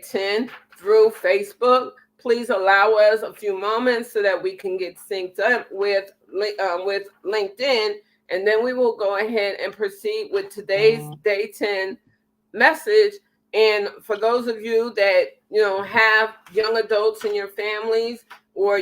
at 10 through Facebook. Please allow us a few moments so that we can get synced up with LinkedIn, and then we will go ahead and proceed with today's Day 10 message. And for those of you that have young adults in your families, or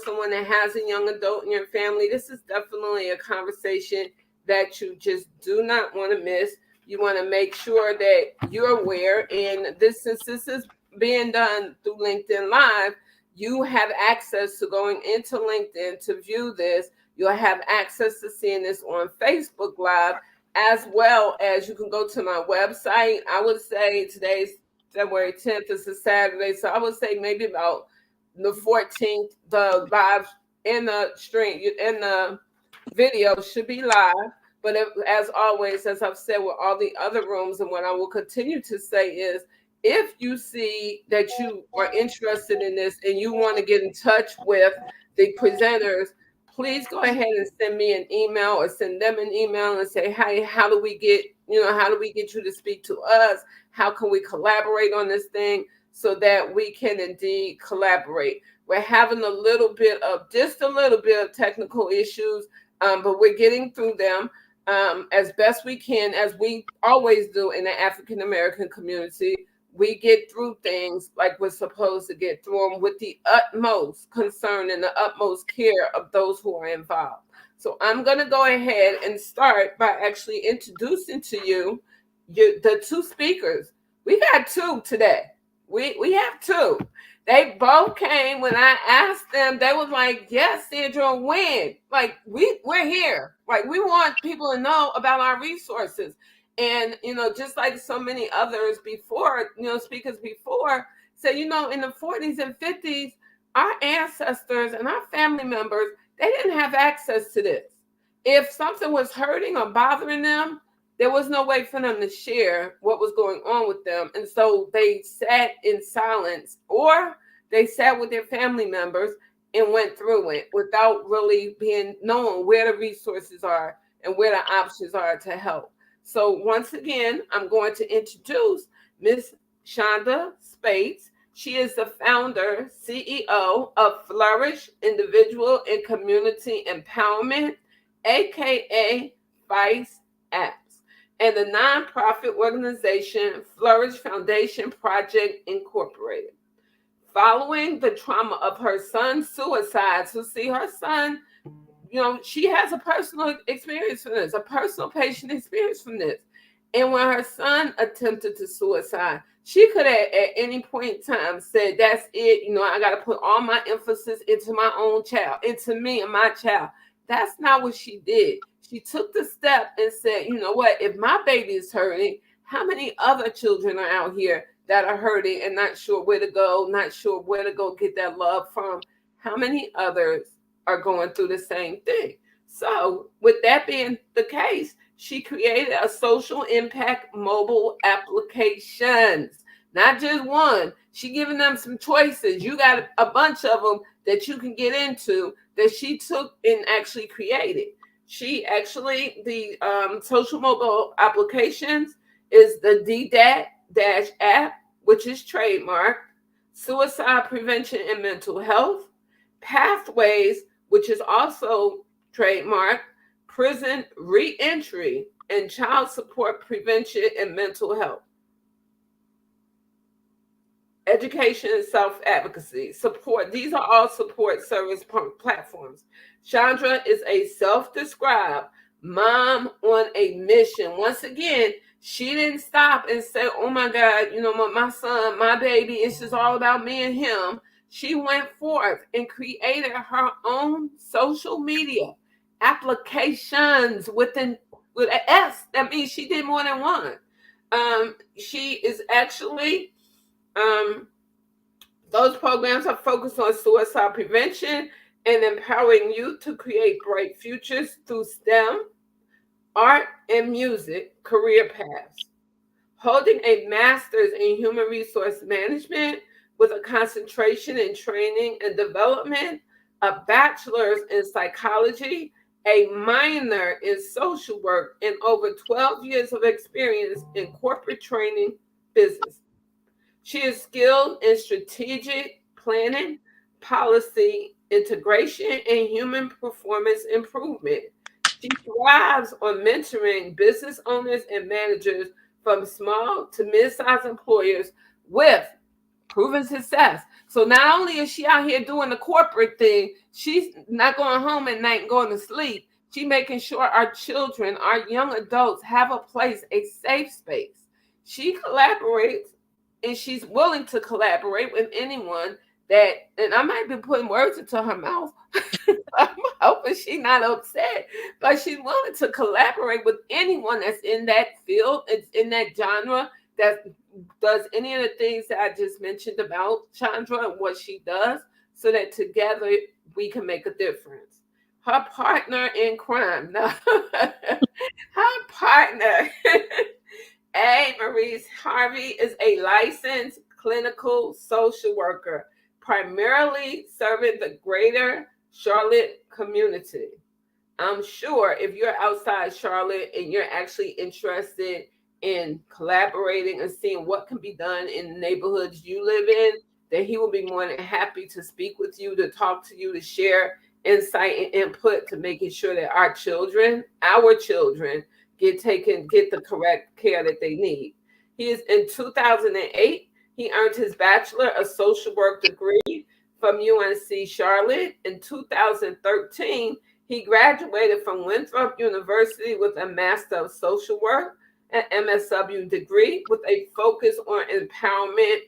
someone that has a young adult in your family, this is definitely a conversation that you just do not want to miss. You want to make sure that you're aware. And since this is being done through LinkedIn Live, you have access to going into LinkedIn to view this. You'll have access to seeing this on Facebook Live, as well as you can go to my website. I would say today's February 10th. It's a Saturday, so I would say maybe about the 14th, the live in the stream, in the video should be live. But as always, as I've said with all the other rooms, and what I will continue to say is, if you see that you are interested in this and you want to get in touch with the presenters, please go ahead and send me an email or send them an email and say, hey, how do we get you to speak to us? How can we collaborate on this thing so that we can indeed collaborate? We're having a little bit of technical issues, but we're getting through them as best we can, as we always do in the African American community. We get through things like we're supposed to get through them with the utmost concern and the utmost care of those who are involved. So I'm going to go ahead and start by actually introducing to you the two speakers. We got two today. We have two. They both came when I asked them. They was like, yes, Sandra, when? Like, we're here. Like, we want people to know about our resources. And, just like so many others before, speakers before, said, in the 40s and 50s, our ancestors and our family members, they didn't have access to this. If something was hurting or bothering them, there was no way for them to share what was going on with them. And so they sat in silence, or they sat with their family members and went through it without really knowing where the resources are and where the options are to help. So once again, I'm going to introduce Miss Chanda Spates. She is the founder, CEO of Flourish Individual and Community Empowerment, aka FICE-Apps, and the nonprofit organization Flourish Foundation Project Inc. Following the trauma of her son's suicide, so see, her son, she has a personal experience from this, a personal patient experience from this. And when her son attempted to suicide, she could have at any point in time said, that's it. I got to put all my emphasis into my own child, into me and my child. That's not what she did. She took the step and said, you know what, if my baby is hurting, how many other children are out here that are hurting and not sure where to go, not sure where to go get that love from? How many others are going through the same thing? So with that being the case, she created a social impact mobile applications, not just one. She giving them some choices. You got a bunch of them that you can get into that she took and actually created. She actually, the social mobile applications is the DDAAT-App, which is trademarked, Suicide Prevention and Mental Health, Pathways, which is also trademarked, Prison Reentry, and Child Support Prevention and Mental Health. Education and Self-Advocacy, support. These are all support service platforms. Chanda is a self-described mom on a mission. Once again, she didn't stop and say, oh my God, my son, my baby, it's just all about me and him. She went forth and created her own social media applications with an S. That means she did more than one. She is actually, those programs are focused on suicide prevention and empowering youth to create bright futures through STEM, art, and music career paths. Holding a master's in human resource management with a concentration in training and development, a bachelor's in psychology, a minor in social work, and over 12 years of experience in corporate training business. She is skilled in strategic planning, policy integration, and human performance improvement. She thrives on mentoring business owners and managers from small to mid-sized employers with proven success. So not only is she out here doing the corporate thing, she's not going home at night and going to sleep. She's making sure our children, our young adults have a place, a safe space. She collaborates and she's willing to collaborate with anyone that, and I might be putting words into her mouth. I'm hoping she's not upset, but she's willing to collaborate with anyone that's in that field, it's in that genre, that does any of the things that I just mentioned about Chandra and what she does, so that together we can make a difference. Her partner in crime, no, her partner, A. Maurice Henry, is a licensed clinical social worker, primarily serving the greater Charlotte community. I'm sure if you're outside Charlotte and you're actually interested in collaborating and seeing what can be done in the neighborhoods you live in, that he will be more than happy to speak with you, to talk to you, to share insight and input to making sure that our children get the correct care that they need. He is in 2008, he earned his Bachelor of Social Work degree from UNC Charlotte. In 2013, he graduated from Winthrop University with a Master of Social Work, an MSW degree with a focus on empowerment.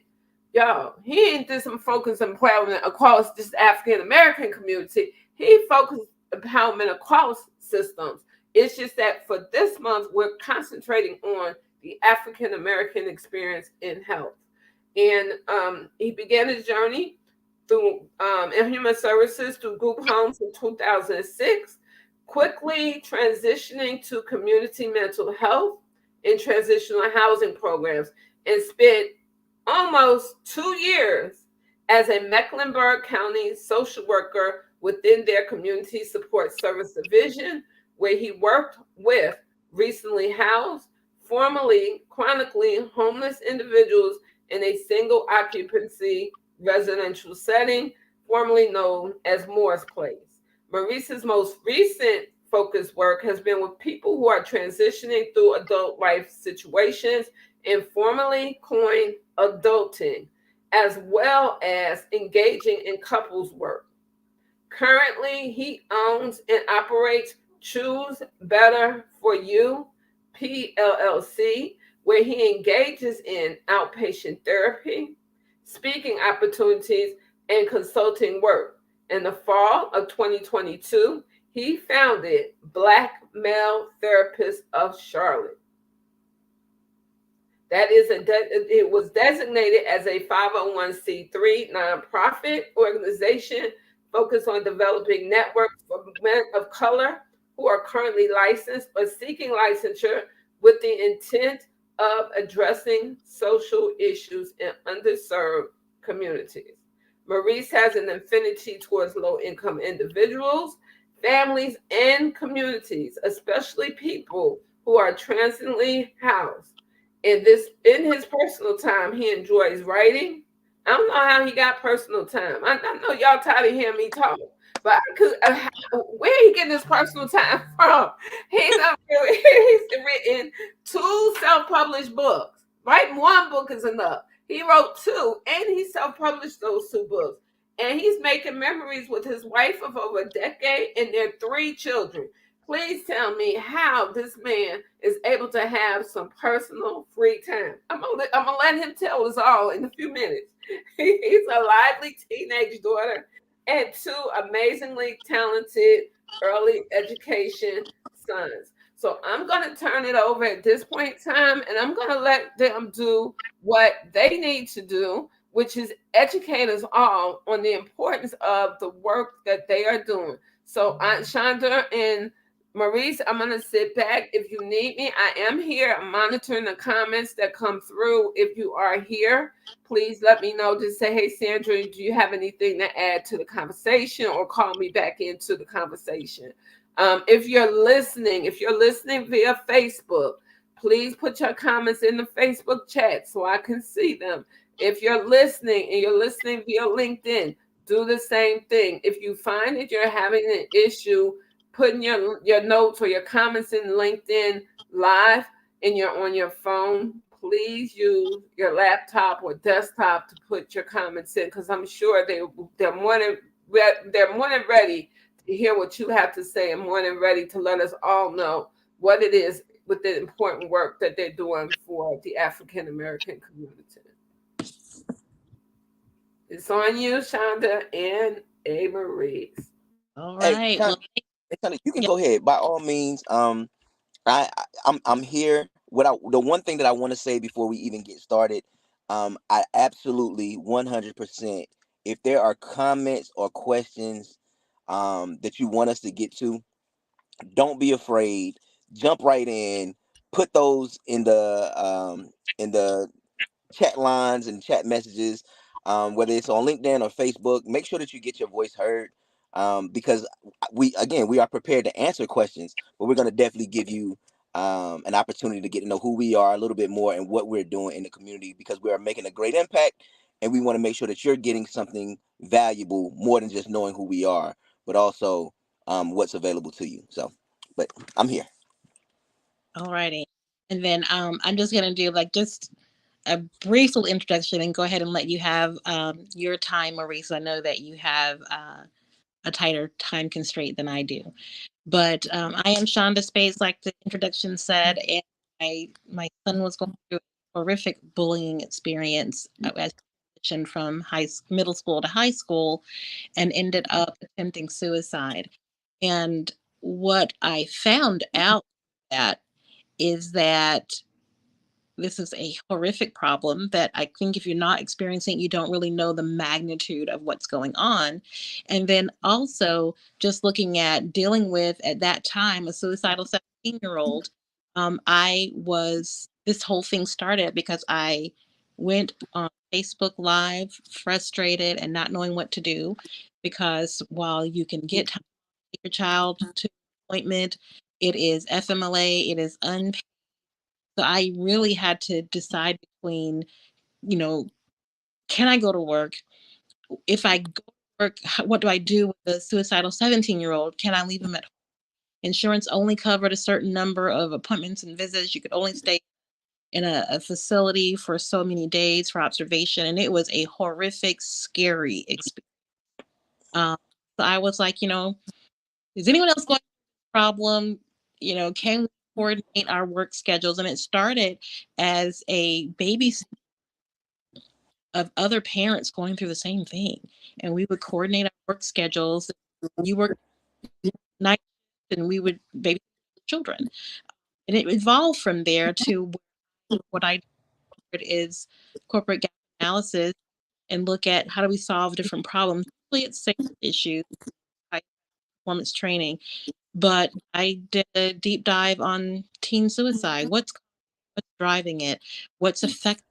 Y'all, he ain't just some focus on empowerment across this African American community. He focused empowerment across systems. It's just that for this month, we're concentrating on the African American experience in health. And he began his journey through in human services through group homes in 2006, quickly transitioning to community mental health and transitional housing programs, and spent almost 2 years as a Mecklenburg County social worker within their community support service division, where he worked with recently housed, formerly chronically homeless individuals in a single occupancy residential setting, formerly known as Moore's Place. Maurice's most recent focus work has been with people who are transitioning through adult life situations, informally coined adulting, as well as engaging in couples work. Currently, he owns and operates Choose Better for You, PLLC, where he engages in outpatient therapy, speaking opportunities, and consulting work. In the fall of 2022, he founded Black Male Therapists of Charlotte. It was designated as a 501c3 nonprofit organization focused on developing networks for men of color who are currently licensed but seeking licensure, with the intent of addressing social issues in underserved communities. Maurice has an affinity towards low-income individuals, families, and communities, especially people who are transiently housed. In his personal time, he enjoys writing. I don't know how he got personal time. I know y'all tired of hearing me talk, but where he getting his personal time from? He's written 2 self-published books. Writing 1 book is enough. He wrote 2, and he self-published those 2 books. And he's making memories with his wife of over a decade and their 3 children. Please tell me how this man is able to have some personal free time. I'm gonna let him tell us all in a few minutes. He's a lively teenage daughter and 2 amazingly talented early education sons. So I'm going to turn it over at this point in time, and I'm going to let them do what they need to do, which is educate us all on the importance of the work that they are doing. So Aunt Chanda and Maurice, I'm going to sit back. If you need me, I am here. I'm monitoring the comments that come through. If you are here, please let me know. Just say, hey, Sandra, do you have anything to add to the conversation, or call me back into the conversation? If you're listening via Facebook, please put your comments in the Facebook chat so I can see them. If you're listening and you're listening via LinkedIn, do the same thing. If you find that you're having an issue putting your notes or your comments in LinkedIn live and you're on your phone, please use your laptop or desktop to put your comments in, because I'm sure they're more than ready to hear what you have to say and more than ready to let us all know what it is with the important work that they're doing for the African American community. It's on you, Chanda and A. Maurice. All Hey, right. Chanda, Well, Chanda, you can yeah. go ahead by all means. I'm here. The one thing that I want to say before we even get started, I absolutely 100%. If there are comments or questions, that you want us to get to, don't be afraid. Jump right in. Put those in the chat lines and chat messages, whether it's on LinkedIn or Facebook. Make sure that you get your voice heard, because we are prepared to answer questions, but we're going to definitely give you an opportunity to get to know who we are a little bit more and what we're doing in the community, because we are making a great impact, and we want to make sure that you're getting something valuable more than just knowing who we are, but also what's available to you. So, but I'm here. All righty. And then I'm just gonna do like just a brief little introduction and go ahead and let you have your time, Maurice. I know that you have a tighter time constraint than I do. But I am Chanda Spates, like the introduction said, and my son was going through a horrific bullying experience as he transitioned from middle school to high school, and ended up attempting suicide. And what I found out that is that this is a horrific problem that I think if you're not experiencing, you don't really know the magnitude of what's going on. And then also just looking at dealing with at that time a suicidal 17-year-old. This whole thing started because I went on Facebook Live, frustrated and not knowing what to do, because while you can get time to take your child to an appointment, it is FMLA, it is unpaid. So I really had to decide between, you know, can I go to work? If I go to work, what do I do with the suicidal 17-year-old? Can I leave him at home? Insurance only covered a certain number of appointments and visits. You could only stay in a facility for so many days for observation. And it was a horrific, scary experience. So I was like, is anyone else going through this problem? Can we coordinate our work schedules? And it started as a baby of other parents going through the same thing. And we would coordinate our work schedules. You work night shift and we would babysit children. And it evolved from there to what I did is corporate gap analysis and look at how do we solve different problems. Usually it's safety issues, like performance training. But I did a deep dive on teen suicide. What's driving it? What's affecting?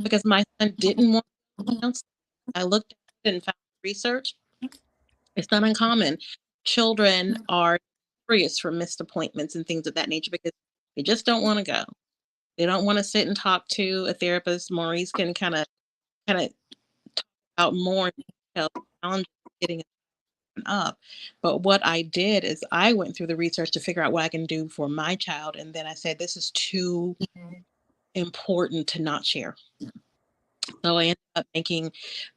Because my son didn't want counseling. I looked at it and found research. It's not uncommon. Children are notorious for missed appointments and things of that nature because they just don't want to go. They don't want to sit and talk to a therapist. Maurice can kind of talk about more detail challenges getting up. But what I did is I went through the research to figure out what I can do for my child, and then I said this is too important to not share. So I ended up making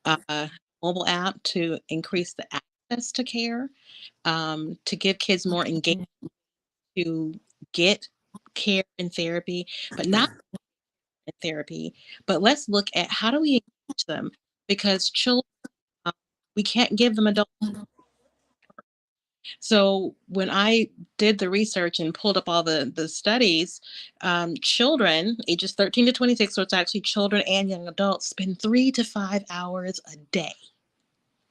a mobile app to increase the access to care, to give kids more engagement to get care and therapy, but not in therapy. But let's look at how do we engage them, because children, um, we can't give them adult. So when I did the research and pulled up all the studies, children ages 13 to 26, so it's actually children and young adults, spend 3 to 5 hours a day,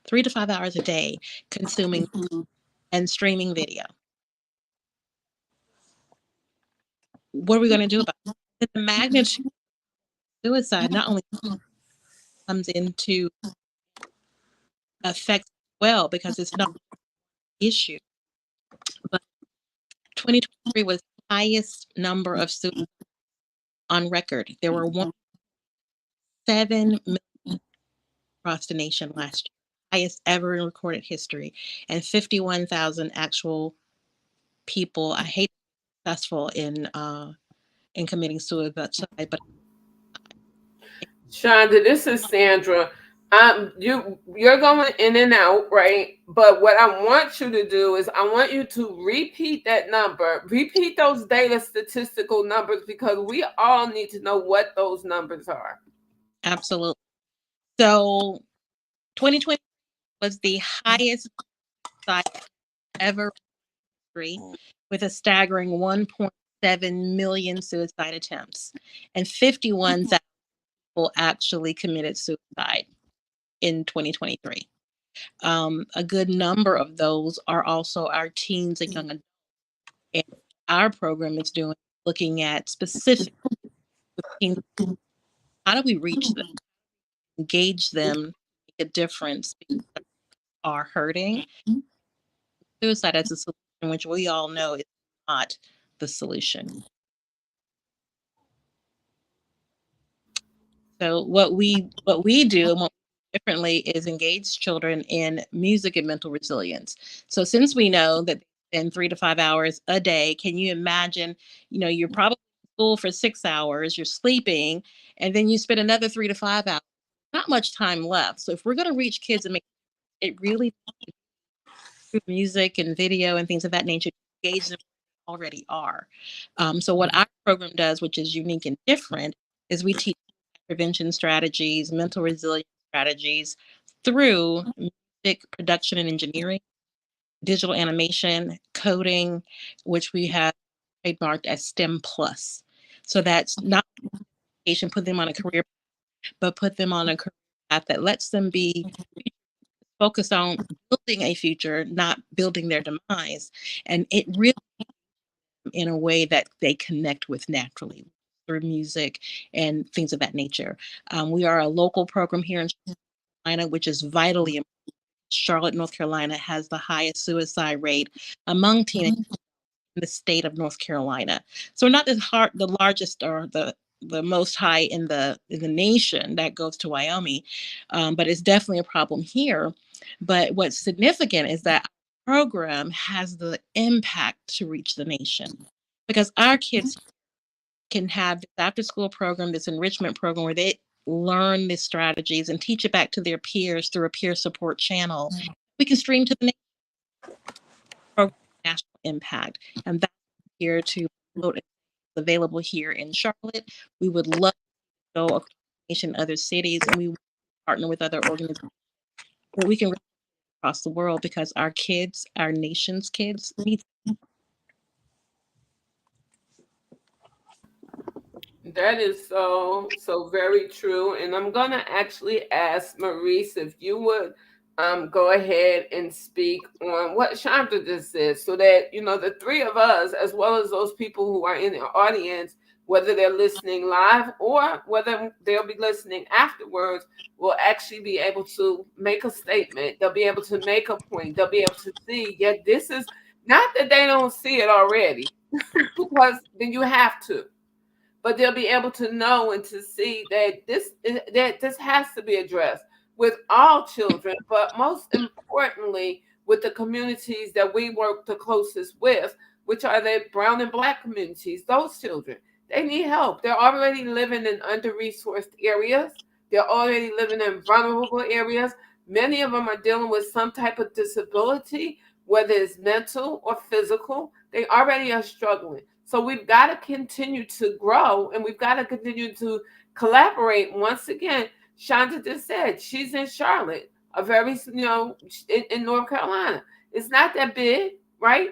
3 to 5 hours a day consuming and streaming video. What are we going to do about it? The magnitude of suicide not only comes into effect well because it's not an issue, but 2023 was the highest number of suicides on record. There were 7 million across the nation last year, highest ever in recorded history, and 51,000 actual people, I hate successful in committing suicide, but Chanda, this is Sandra. You're going in and out, right? But what I want you to do is I want you to repeat that number, repeat those data statistical numbers, because we all need to know what those numbers are. absolutely. So 2020 was the highest suicide ever history, with a staggering 1.7 million suicide attempts, and 51,000 people actually committed suicide in 2023. A good number of those are also our teens and young adults. And our program is looking at specific teens. How do we reach them, engage them, make a difference because they are hurting? Suicide as a solution, which we all know is not the solution. So what we do and what we do differently is engage children in music and mental resilience. So since we know that in 3 to 5 hours a day, can you imagine, you're probably in school for 6 hours, you're sleeping, and then you spend another 3 to 5 hours. Not much time left. So if we're going to reach kids and make it really through music and video and things of that nature, engage them already are. So what our program does, which is unique and different, is we teach prevention strategies, mental resilience strategies through music production and engineering, digital animation, coding, which we have trademarked as STEM plus. So that's not education, put them on a career, but put them on a career path that lets them be focused on building a future, not building their demise. And it really in a way that they connect with naturally through music and things of that nature. We are a local program here in North Carolina, which is vitally important. Charlotte, North Carolina has the highest suicide rate among teenagers in the state of North Carolina. So we're not the largest or the most high in the nation. That goes to Wyoming, but it's definitely a problem here. But what's significant is that our program has the impact to reach the nation, because our kids can have this after school program, this enrichment program where they learn these strategies and teach it back to their peers through a peer support channel. We can stream to the program national impact, and that's here to promote. Available here in Charlotte. We would love to go across the nation, other cities, and we partner with other organizations where we can reach across the world, because our kids, our nation's kids, need. That is so very true. And I'm gonna actually ask Maurice if you would go ahead and speak on what Chanda just said, so that the three of us, as well as those people who are in the audience, whether they're listening live or whether they'll be listening afterwards, will actually be able to make a statement. They'll be able to make a point. They'll be able to see, yeah, this is not that they don't see it already, because then you have to, but they'll be able to know and to see that this has to be addressed with all children, but most importantly with the communities that we work the closest with, which are the brown and black communities. Those children, they need help. They're already living in under-resourced areas. They're already living in vulnerable areas. Many of them are dealing with some type of disability, whether it's mental or physical. They already are struggling. So we've got to continue to grow, and we've got to continue to collaborate. Once again, Chanda just said she's in Charlotte, a very, in North Carolina. It's not that big, right?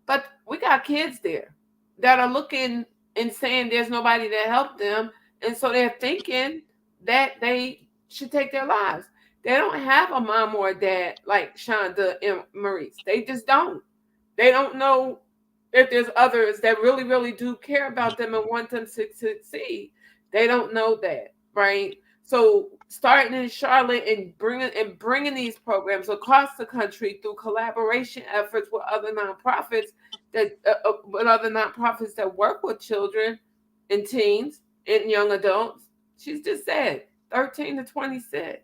But we got kids there that are looking and saying there's nobody to help them. And so they're thinking that they should take their lives. They don't have a mom or a dad like Chanda and Maurice. They just don't. They don't know if there's others that really, really do care about them and want them to succeed. They don't know that, right? So starting in Charlotte and bringing these programs across the country through collaboration efforts with other nonprofits that work with children and teens and young adults. She's just said 13 to 26.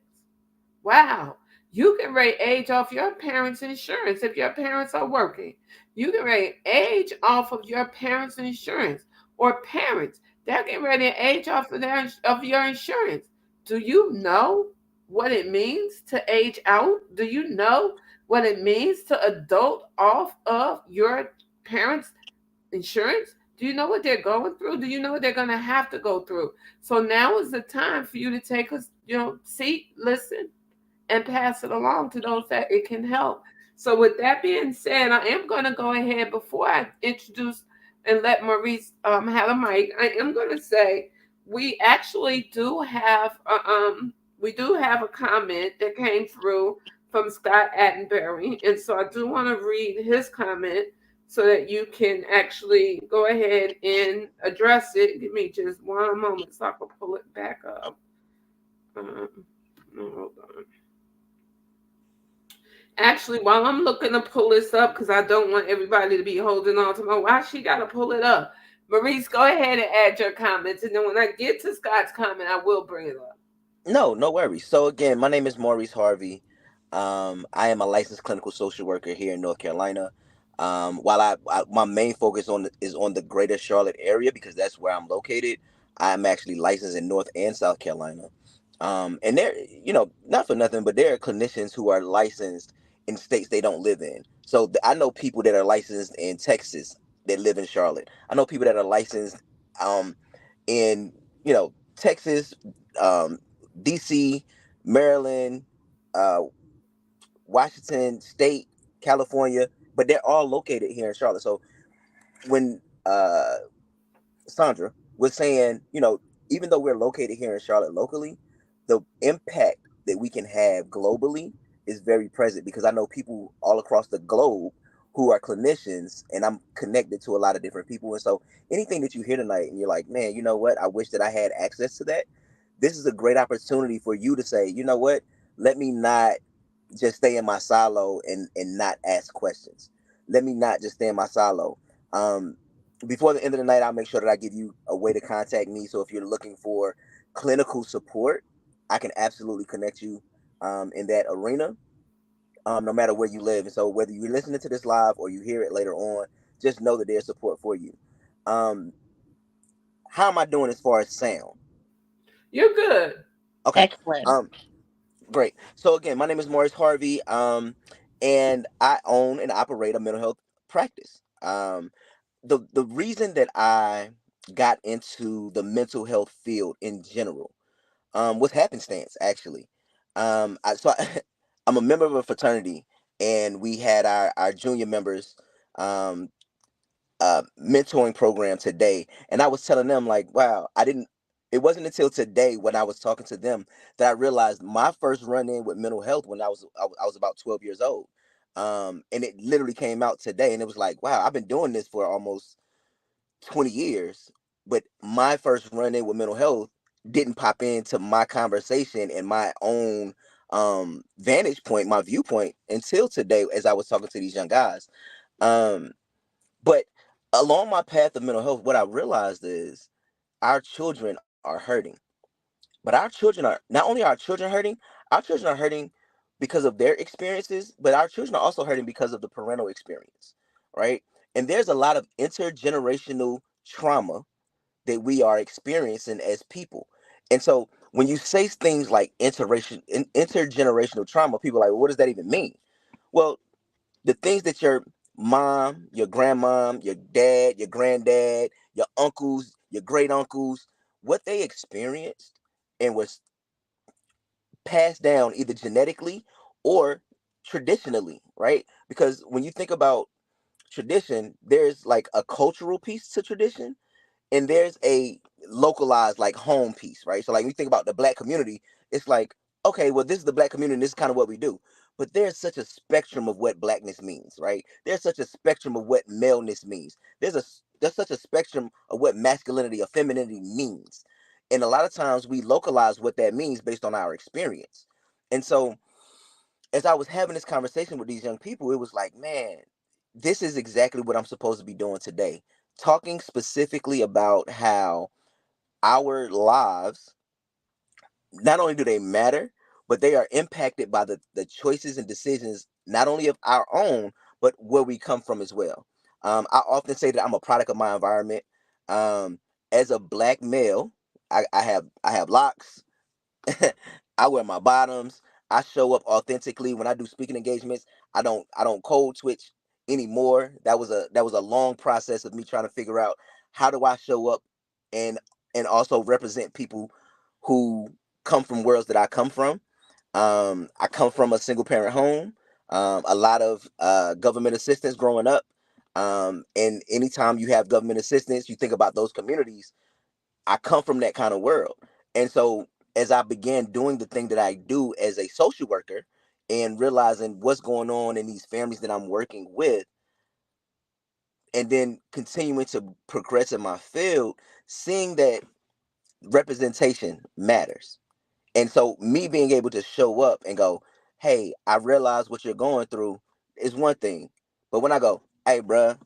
Wow. You can rate age off your parents' insurance if your parents are working. You can rate age off of your parents' insurance, or parents. They're getting ready to age off of your insurance. Do you know what it means to age out? Do you know what it means to adult off of your parents' insurance? Do you know what they're going through? Do you know what they're going to have to go through? So now is the time for you to take a seat, listen, and pass it along to those that it can help. So with that being said, I am going to go ahead before I introduce and let Maurice have a mic. I am going to say we actually do have a comment that came through from Scott Attenberry, and so I do want to read his comment so that you can actually go ahead and address it. Give me just one moment so I can pull it back up. Hold on. Actually, while I'm looking to pull this up, because I don't want everybody to be holding on to my, why she got to pull it up. Maurice, go ahead and add your comments. And then when I get to Scott's comment, I will bring it up. No worries. So again, my name is Maurice Harvey. I am a licensed clinical social worker here in North Carolina. While my main focus is on the greater Charlotte area because that's where I'm located. I'm actually licensed in North and South Carolina. And there, not for nothing, but there are clinicians who are licensed in states they don't live in. So I know people that are licensed in Texas that live in Charlotte. I know people that are licensed in Texas, DC, Maryland, uh, Washington State, California, but they're all located here in Charlotte. So when Sandra was saying, even though we're located here in Charlotte locally, the impact that we can have globally is very present because I know people all across the globe who are clinicians and I'm connected to a lot of different people. And so anything that you hear tonight and you're like, man, you know what? I wish that I had access to that. This is a great opportunity for you to say, you know what? Let me not just stay in my silo and not ask questions. Let me not just stay in my silo. Um, Before the end of the night, I'll make sure that I give you a way to contact me. So if you're looking for clinical support, I can absolutely connect you in that arena, no matter where you live. And so whether you're listening to this live or you hear it later on, just know that there's support for you. Um, how am I doing as far as sound? You're good. Okay. Excellent. Um, Great. So again, my name is Maurice Harvey, and I own and operate a mental health practice. The reason that I got into the mental health field in general was happenstance, actually. I'm a member of a fraternity, and we had our junior members um, mentoring program today, and I was telling them like, wow, I didn't. It wasn't until today when I was talking to them that I realized my first run in with mental health when I was about 12 years old, and it literally came out today, and it was like, wow, I've been doing this for almost 20 years, but my first run in with mental health didn't pop into my conversation and my own vantage point, my viewpoint until today as I was talking to these young guys. Um, but along my path of mental health, what I realized is our children are hurting. But our children are not only our children hurting, our children are hurting because of their experiences, but our children are also hurting because of the parental experience, right? And there's a lot of intergenerational trauma that we are experiencing as people. And so when you say things like intergenerational trauma, people are like, well, what does that even mean? Well, the things that your mom, your grandmom, your dad, your granddad, your uncles, your great uncles, what they experienced and was passed down either genetically or traditionally, right? Because when you think about tradition, there's like a cultural piece to tradition and there's a localized like home piece, right? So like when you think about the black community, it's like, okay, well, this is the black community, and this is kind of what we do. But there's such a spectrum of what blackness means, right? There's such a spectrum of what maleness means. There's such a spectrum of what masculinity or femininity means. And a lot of times we localize what that means based on our experience. And so as I was having this conversation with these young people, it was like, man, this is exactly what I'm supposed to be doing today. Talking specifically about how our lives not only do they matter, but they are impacted by the choices and decisions, not only of our own, but where we come from as well. I often say that I'm a product of my environment. Um, as a black male, I have locks. I wear my bottoms. I show up authentically when I do speaking engagements. I don't cold switch anymore. That was a long process of me trying to figure out how do I show up and also represent people who come from worlds that I come from. I come from a single parent home. A lot of government assistance growing up. And anytime you have government assistance, you think about those communities. I come from that kind of world. And so as I began doing the thing that I do as a social worker and realizing what's going on in these families that I'm working with, and then continuing to progress in my field, seeing that representation matters. And so me being able to show up and go, hey, I realize what you're going through is one thing. But when I go, hey, bruh,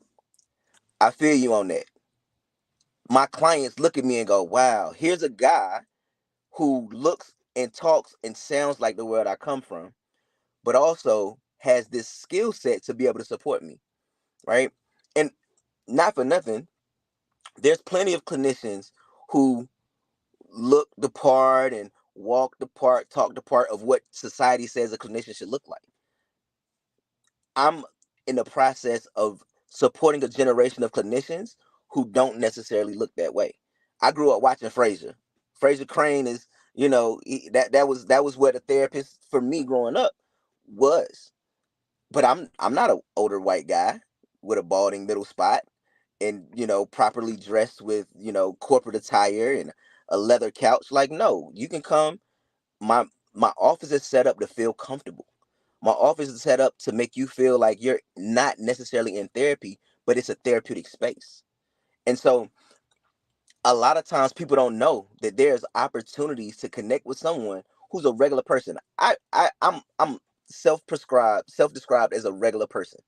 I feel you on that. My clients look at me and go, wow, here's a guy who looks and talks and sounds like the world I come from, but also has this skill set to be able to support me, right? And not for nothing, there's plenty of clinicians who look the part and walk the part, talk the part of what society says a clinician should look like. I'm in the process of supporting a generation of clinicians who don't necessarily look that way. I grew up watching Frasier. Frasier Crane is, that was what a therapist for me growing up was. But I'm not an older white guy with a balding middle spot and properly dressed with corporate attire and a leather couch. Like, no, you can come. My office is set up to feel comfortable. My office is set up to make you feel like you're not necessarily in therapy, but it's a therapeutic space. And so a lot of times people don't know that there's opportunities to connect with someone who's a regular person. I'm self-described as a regular person.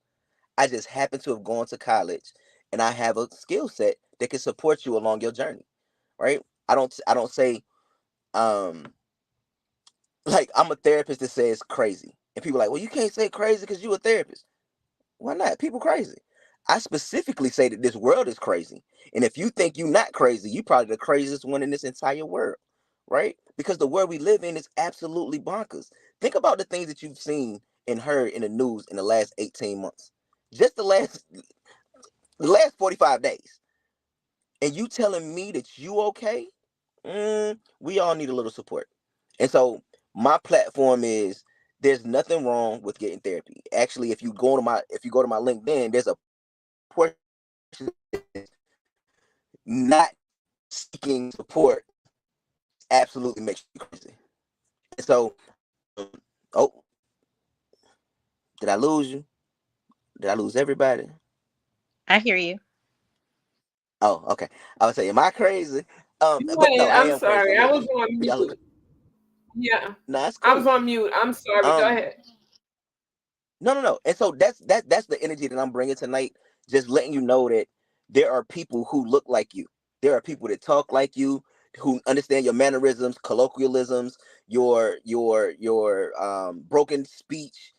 I just happen to have gone to college and I have a skill set that can support you along your journey, right? I don't say um like I'm a therapist that says crazy. And people are like, well, you can't say crazy because you a therapist. Why not? People crazy. I specifically say that this world is crazy. And if you think you're not crazy, you probably the craziest one in this entire world, right? Because the world we live in is absolutely bonkers. Think about the things that you've seen and heard in the news in the last 18 months. Just the last 45 days. And you telling me that you okay? We all need a little support. And so my platform is there's nothing wrong with getting therapy. Actually, if you go to my LinkedIn, there's a portion not seeking support absolutely makes you crazy. And so, um, oh, did I lose you? Did I lose everybody? I hear you. Oh, okay. I would say, am I crazy? You But no, went. I I'm am crazy a sorry. I little was bit. on But y'all look, mute. Yeah, no, that's I was cool. on mute. I'm sorry. Go Um, ahead. No, no, no. And so that's the energy that I'm bringing tonight. Just letting you know that there are people who look like you. There are people that talk like you, who understand your mannerisms, colloquialisms, your broken speech.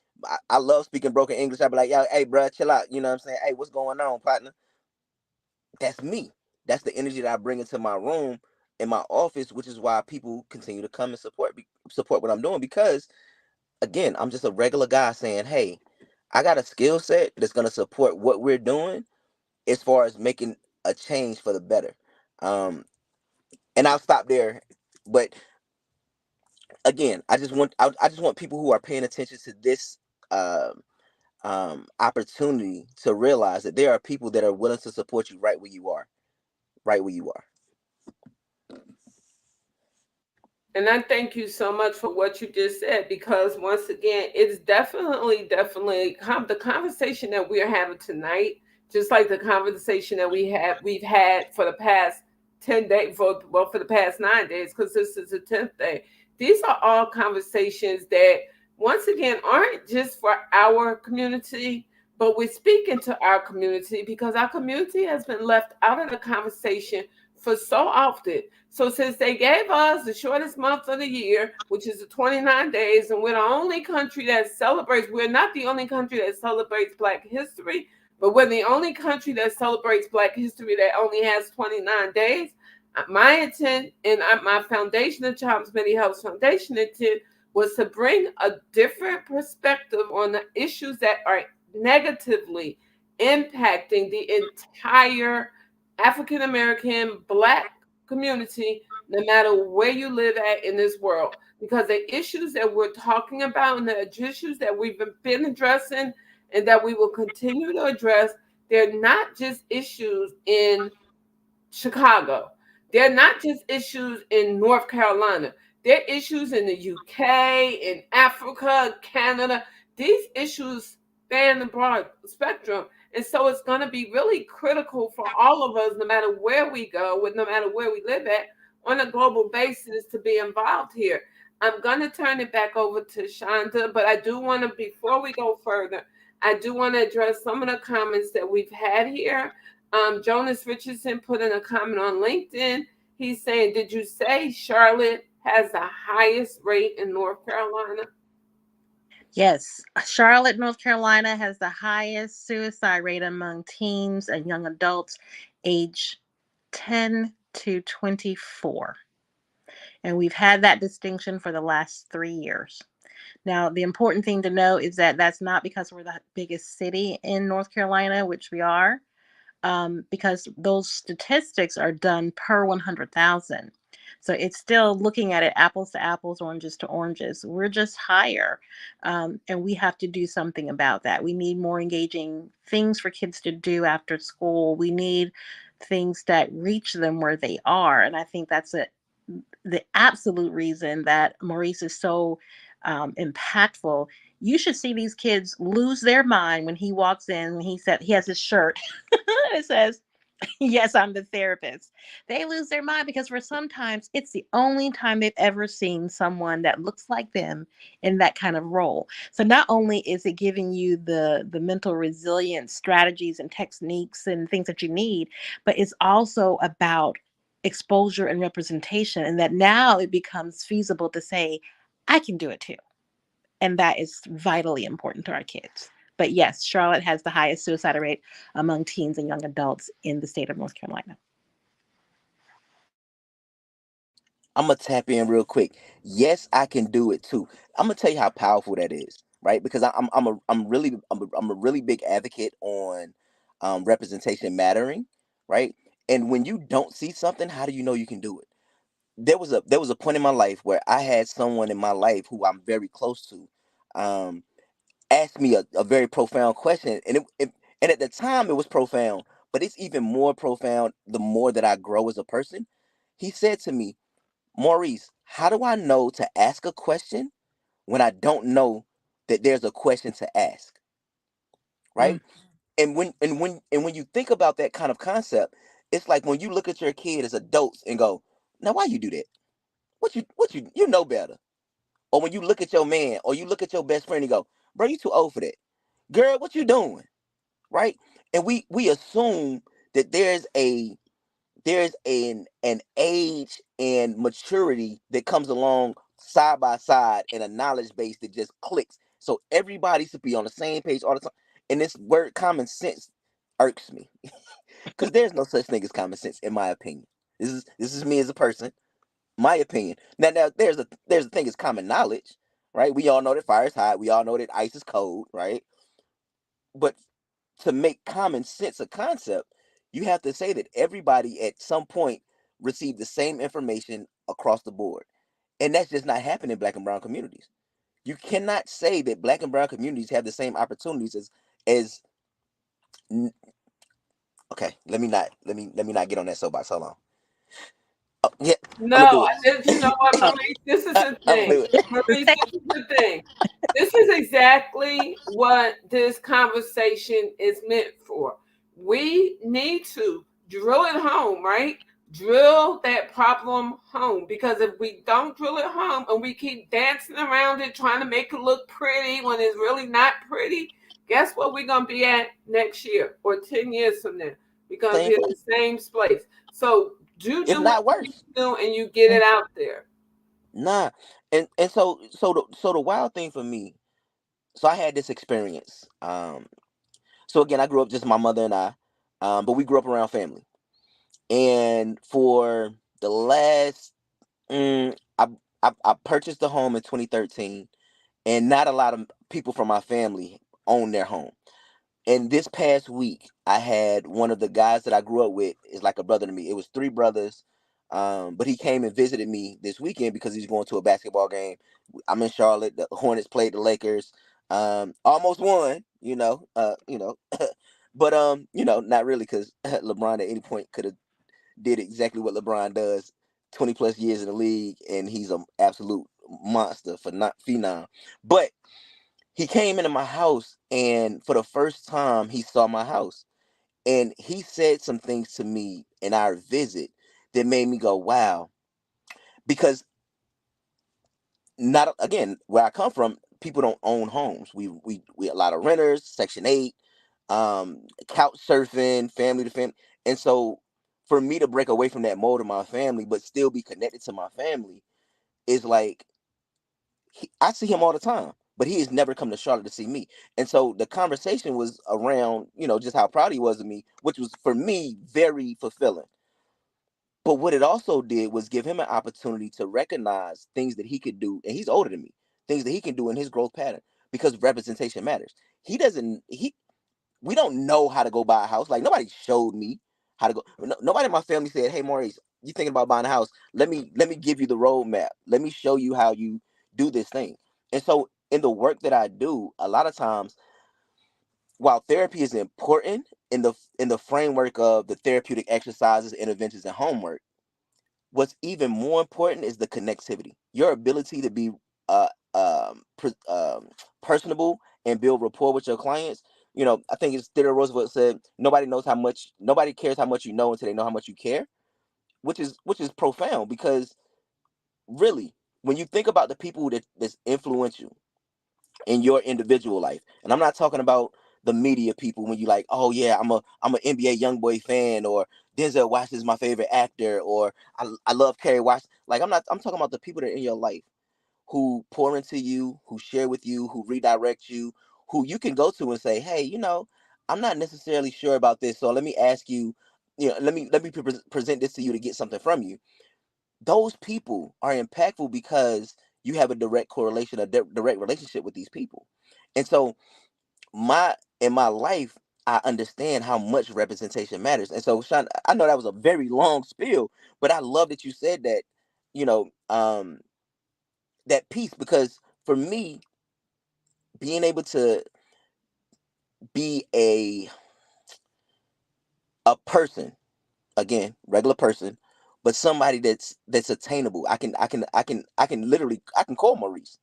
I love speaking broken English. I'd be like, yo, hey, bro, chill out. You know what I'm saying? Hey, what's going on, partner? That's me. That's the energy that I bring into my room, in my office, which is why people continue to come and support what I'm doing because again, I'm just a regular guy saying, hey, I got a skill set that's going to support what we're doing as far as making a change for the better. Um, and I'll stop there. But again, I just want people who are paying attention to this opportunity to realize that there are people that are willing to support you right where you are, right where you are. And I thank you so much for what you just said because once again, it's definitely the conversation that we're having tonight, just like the conversation that we've had for the past 10 days, for the past 9 days, because this is the 10th day. These are all conversations that once again aren't just for our community, but we're speaking to our community because our community has been left out of the conversation for so often. So since they gave us the shortest month of the year, which is the 29 days, and we're the only country that celebrates, we're not the only country that celebrates Black history, but we're the only country that celebrates Black history that only has 29 days. My intent and my foundation, the C.H.L.M.S Medi-Helpz Foundation intent, was to bring a different perspective on the issues that are negatively impacting the entire African American Black community, no matter where you live at in this world. Because the issues that we're talking about and the issues that we've been addressing and that we will continue to address, they're not just issues in Chicago. They're not just issues in North Carolina. They're issues in the UK, in Africa, Canada. These issues span the broad spectrum. And so it's going to be really critical for all of us, no matter where we go, no matter where we live at, on a global basis, to be involved here. I'm going to turn it back over to Chanda, but I do want to, before we go further, I do want to address some of the comments that we've had here. Jonas Richardson put in a comment on LinkedIn. He's saying, did you say Charlotte has the highest rate in North Carolina? Yes, Charlotte, North Carolina has the highest suicide rate among teens and young adults age 10 to 24. And we've had that distinction for the last 3 years. Now, the important thing to know is that that's not because we're the biggest city in North Carolina, which we are, because those statistics are done per 100,000. So it's still looking at it apples to apples, oranges to oranges. We're just higher, and we have to do something about that. We need more engaging things for kids to do after school. We need things that reach them where they are, and I think that's the absolute reason that Maurice is so impactful. You should see these kids lose their mind when he walks in. When he said he has his shirt, it says, "Yes, I'm the therapist." They lose their mind because for sometimes it's the only time they've ever seen someone that looks like them in that kind of role. So not only is it giving you the mental resilience strategies and techniques and things that you need, but it's also about exposure and representation, and that now it becomes feasible to say, I can do it too. And that is vitally important to our kids. But yes, Charlotte has the highest suicide rate among teens and young adults in the state of North Carolina. I'm gonna tap in real quick. Yes, I can do it too. I'm gonna tell you how powerful that is, right? Because I'm a really big advocate on representation mattering, right? And when you don't see something, how do you know you can do it? There was a point in my life where I had someone in my life who I'm very close to, um, ask me a very profound question, and and at the time it was profound, but it's even more profound the more that I grow as a person. He said to me, Maurice, how do I know to ask a question when I don't know that there's a question to ask? Mm. Right? And when you think about that kind of concept, it's like when you look at your kid as adults and go, now why you do that? What you know better. Or when you look at your man or you look at your best friend and go, bro, you too old for that. Girl, what you doing? Right? And we assume that there's an age and maturity that comes along side by side and a knowledge base that just clicks. So everybody should be on the same page all the time. And this word common sense irks me because there's no such thing as common sense, in my opinion. This is me as a person, my opinion. Now there's a thing as common knowledge, right? We all know that fire is hot. We all know that ice is cold, right? But to make common sense a concept, you have to say that everybody at some point received the same information across the board. And that's just not happening in black and brown communities. You cannot say that black and brown communities have the same opportunities as n- okay, let me not get on that soapbox. Hold on. Oh, yeah, I'm gonna No, do it. you know what, Maurice? This is the I'm gonna thing. do it. Maurice, this is the thing. This is exactly what this conversation is meant for. We need to drill it home, right? Drill that problem home. Because if we don't drill it home and we keep dancing around it, trying to make it look pretty when it's really not pretty, guess what we're going to be at next year or 10 years from now? We're going to Same be in place. the same place. So Do If what not you worse. do, and you get it out there. Nah. And so the wild thing for me, so I had this experience. So again, I grew up just my mother and I, but we grew up around family. And for the last, I purchased a home in 2013, and not a lot of people from my family own their home. And this past week, I had one of the guys that I grew up with is like a brother to me. It was three brothers, but he came and visited me this weekend because he's going to a basketball game. I'm in Charlotte. The Hornets played the Lakers. Almost won, but not really because LeBron at any point could have did exactly what LeBron does, 20 plus years in the league, and he's an absolute monster for not phenom. But he came into my house, and for the first time, he saw my house, and he said some things to me in our visit that made me go, "Wow!" Because not again where I come from, people don't own homes. We a lot of renters, Section 8, couch surfing, family to family, and so for me to break away from that mold of my family, but still be connected to my family, is like I see him all the time, but he has never come to Charlotte to see me. And so the conversation was around, just how proud he was of me, which was for me very fulfilling. But what it also did was give him an opportunity to recognize things that he could do, and he's older than me, things that he can do in his growth pattern because representation matters. He doesn't, he, we don't know how to go buy a house. Like nobody showed me how to go. Nobody in my family said, "Hey, Maurice, you thinking about buying a house? Let me give you the roadmap. Let me show you how you do this thing." And so, in the work that I do, a lot of times, while therapy is important in the framework of the therapeutic exercises, interventions, and homework, what's even more important is the connectivity. Your ability to be uh, personable and build rapport with your clients. I think it's Theodore Roosevelt said, nobody cares how much you know until they know how much you care, which is profound because really, when you think about the people that's influential in your individual life, and I'm not talking about the media people when you like, oh yeah, I'm an NBA YoungBoy fan, or Denzel Washington's my favorite actor, or I love Kerry Washington. Like I'm talking about the people that are in your life who pour into you, who share with you, who redirect you, who you can go to and say, hey, I'm not necessarily sure about this, so let me ask you, let me present this to you to get something from you. Those people are impactful because you have a direct correlation, direct relationship with these people. And so in my life, I understand how much representation matters. And so, Sean, I know that was a very long spiel, but I love that you said that, you know, um, that piece, because for me, being able to be a person, again, regular person, but somebody that's attainable. I can literally I can call Maurice.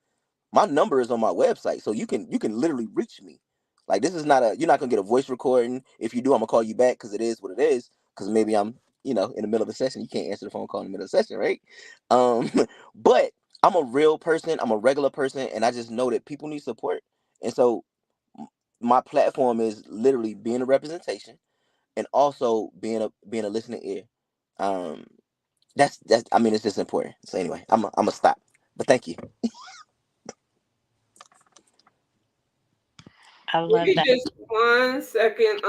My number is on my website, so you can literally reach me. Like this is not you're not gonna get a voice recording. If you do, I'm gonna call you back because it is what it is. Because maybe I'm in the middle of a session. You can't answer the phone call in the middle of the session, right? Um, but I'm a real person. I'm a regular person, and I just know that people need support. And so my platform is literally being a representation and also being a listening ear. Um, that's I mean it's just important. So anyway, I'm a stop. But thank you. I Give love me that. just 1 second.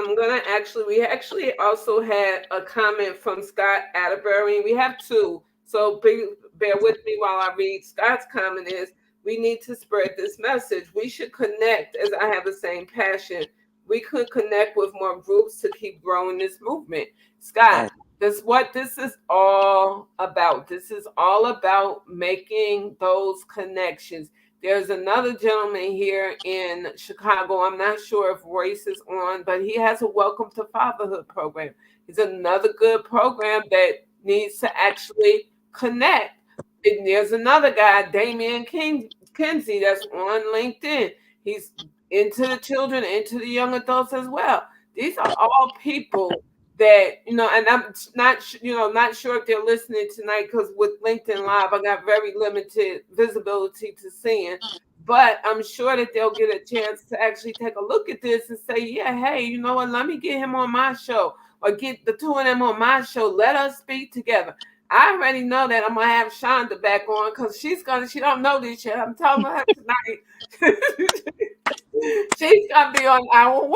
We actually also had a comment from Scott Atterbury. We have two. So bear with me while I read. Scott's comment is, we need to spread this message. We should connect, as I have the same passion. We could connect with more groups to keep growing this movement. Scott, Oh, that's what this is all about. This is all about making those connections. There's another gentleman here in Chicago. I'm not sure if Royce is on, but he has a Welcome to Fatherhood program. It's another good program that needs to actually connect. And there's another guy, Kinsey, that's on LinkedIn. He's into the children, into the young adults as well. These are all people that, and I'm not sure if they're listening tonight because with LinkedIn Live, I got very limited visibility to seeing. But I'm sure that they'll get a chance to actually take a look at this and say, yeah, hey, you know what? Let me get him on my show. or get the two of them on my show. Let us speak together. I already know that I'm gonna have Chanda back on because she don't know this yet. I'm telling her tonight. She's gonna be on our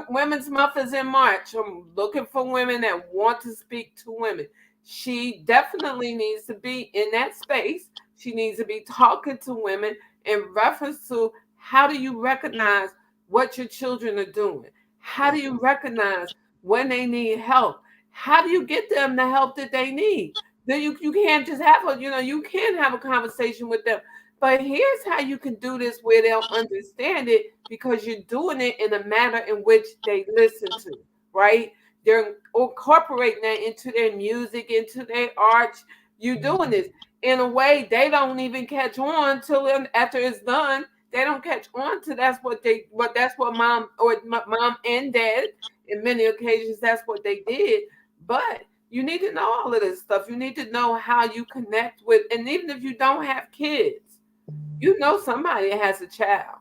women's month is in March. I'm looking for women that want to speak to women. She definitely needs to be in that space. She needs to be talking to women in reference to how do you recognize what your children are doing? How do you recognize when they need help? How do you get them the help that they need? Then you can't just have you can have a conversation with them. But here's how you can do this where they'll understand it because you're doing it in a manner in which they listen to, right? They're incorporating that into their music, into their art. You're doing this in a way they don't even catch on till after it's done. They don't catch on to that's what mom or mom and dad in many occasions that's what they did. But you need to know all of this stuff. You need to know how you connect with, and even if you don't have kids, you know somebody that has a child.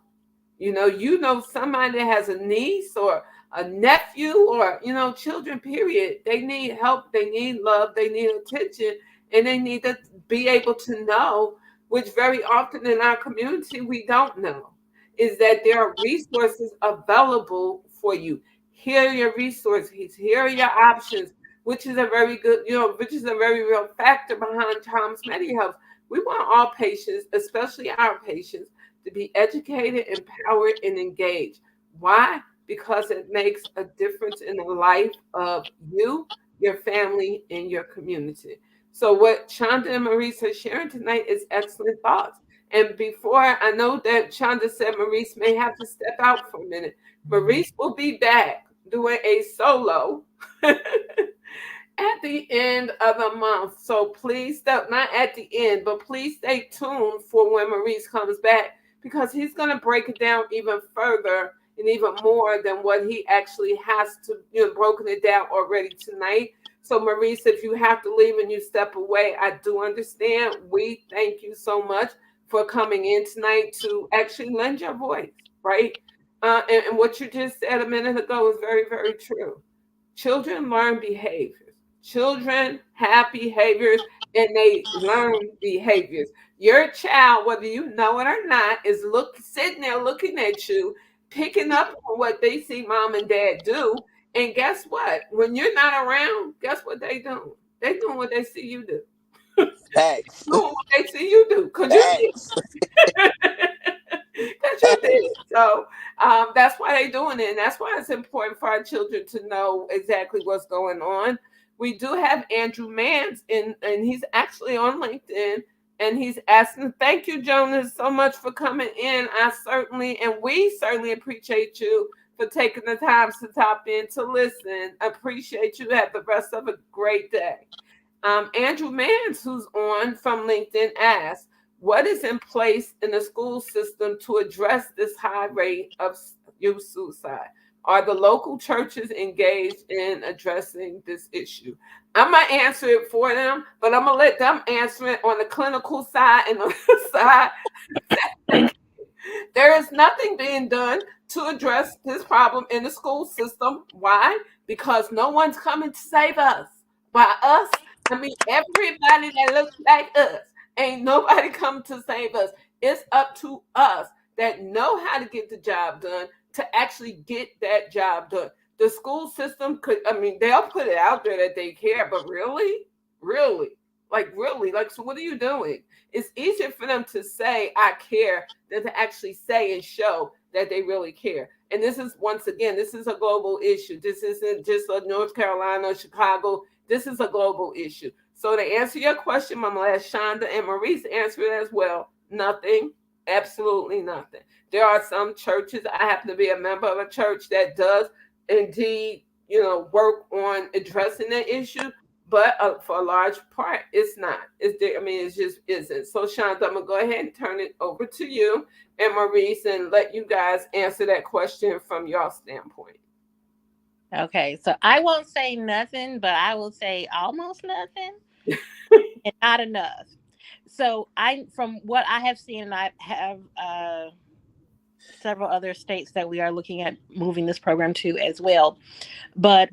You know somebody that has a niece or a nephew or children, period. They need help, they need love, they need attention, and they need to be able to know, which very often in our community we don't know, is that there are resources available for you. Here are your resources, here are your options, which is a very good, which is a very real factor behind C.H.L.M.S Medi-Helpz. We want all patients, especially our patients, to be educated, empowered, and engaged. Why? Because it makes a difference in the life of you, your family, and your community. So what Chanda and Maurice are sharing tonight is excellent thoughts. And before, I know that Chanda said Maurice may have to step out for a minute. Maurice will be back doing a solo at the end of the month. So please stop, not at the end, but please stay tuned for when Maurice comes back, because he's going to break it down even further and even more than what he actually has to, broken it down already tonight. So Maurice, if you have to leave and you step away, I do understand. We thank you so much for coming in tonight to actually lend your voice, right? And what you just said a minute ago is very, very true. Children learn behaviors. Children have behaviors and they learn behaviors. Your child, whether you know it or not, is sitting there looking at you, picking up on what they see mom and dad do. And guess what? When you're not around, guess what they do? They doing what they see you do. Facts. Doing what they see you do. Because you did. Facts. Because you did. So that's why they're doing it. And that's why it's important for our children to know exactly what's going on. We do have Andrew Mans, and he's actually on LinkedIn, and he's asking, thank you, Jonas, so much for coming in. We certainly appreciate you for taking the time to top in to listen. Appreciate you. Have the rest of a great day. Andrew Mans, who's on from LinkedIn, asks, what is in place in the school system to address this high rate of youth suicide? Are the local churches engaged in addressing this issue? I'm going to answer it for them, but I'm going to let them answer it on the clinical side and on the side. There is nothing being done to address this problem in the school system. Why? Because no one's coming to save us. By us, I mean everybody that looks like us. Ain't nobody come to save us. It's up to us that know how to get the job done to actually get that job done. The school system they'll put it out there that they care, but really? Really? Really? So what are you doing? It's easier for them to say, I care, than to actually say and show that they really care. And this is, once again, this is a global issue. This isn't just a North Carolina, Chicago. This is a global issue. So to answer your question, I'm going to let Chanda and Maurice answer it as well. Nothing. Absolutely nothing. There are some churches, I happen to be a member of a church that does indeed, work on addressing that issue. But for a large part, it's not. It just isn't. So, Chanda, I'm going to go ahead and turn it over to you and Maurice and let you guys answer that question from your standpoint. Okay, so I won't say nothing, but I will say almost nothing and not enough. So from what I have seen, and I have several other states that we are looking at moving this program to as well. But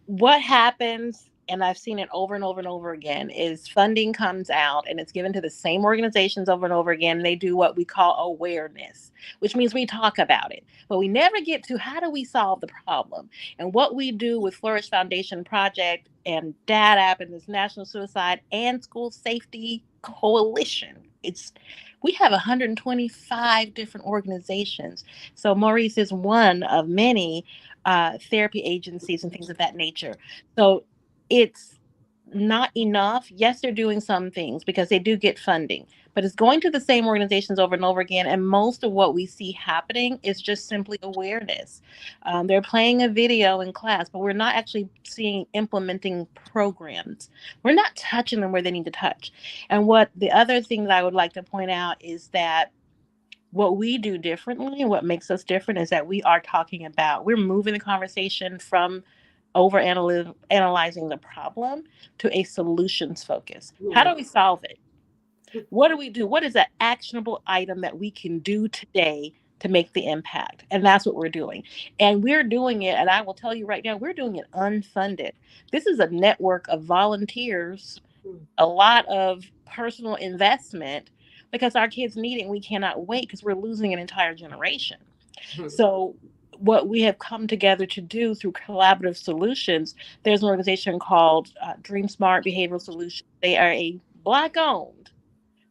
what happens, and I've seen it over and over and over again, is funding comes out and it's given to the same organizations over and over again. And they do what we call awareness, which means we talk about it, but we never get to how do we solve the problem. And what we do with Flourish Foundation Project and DDAAT-App and this National Suicide and School Safety Coalition, we have 125 different organizations. So Maurice is one of many therapy agencies and things of that nature. So it's not enough. Yes, they're doing some things because they do get funding, but it's going to the same organizations over and over again. And most of what we see happening is just simply awareness. They're playing a video in class, but we're not actually seeing implementing programs. We're not touching them where they need to touch. And what the other thing that I would like to point out is that what we do differently and what makes us different is that we're moving the conversation from analyzing the problem to a solutions focus. How do we solve it? What do we do? What is an actionable item that we can do today to make the impact? And that's what we're doing. And we're doing it, and I will tell you right now, we're doing it unfunded. This is a network of volunteers, a lot of personal investment because our kids need it and we cannot wait because we're losing an entire generation. So what we have come together to do through collaborative solutions, there's an organization called Dream Smart Behavioral Solutions. They are a Black owned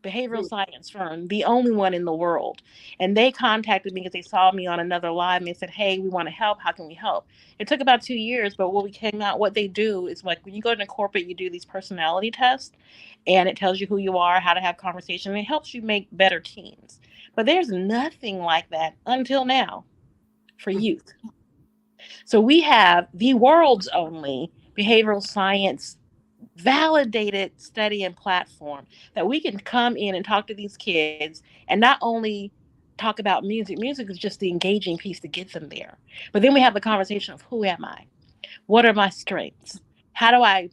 behavioral science firm, the only one in the world. And they contacted me because they saw me on another live and they said, hey, we want to help. How can we help? It took about 2 years, but what they do is like when you go to corporate, you do these personality tests and it tells you who you are, how to have conversation, and it helps you make better teams. But there's nothing like that until now for youth. So we have the world's only behavioral science validated study and platform that we can come in and talk to these kids and not only talk about music is just the engaging piece to get them there, but then we have the conversation of who am I, what are my strengths, how do I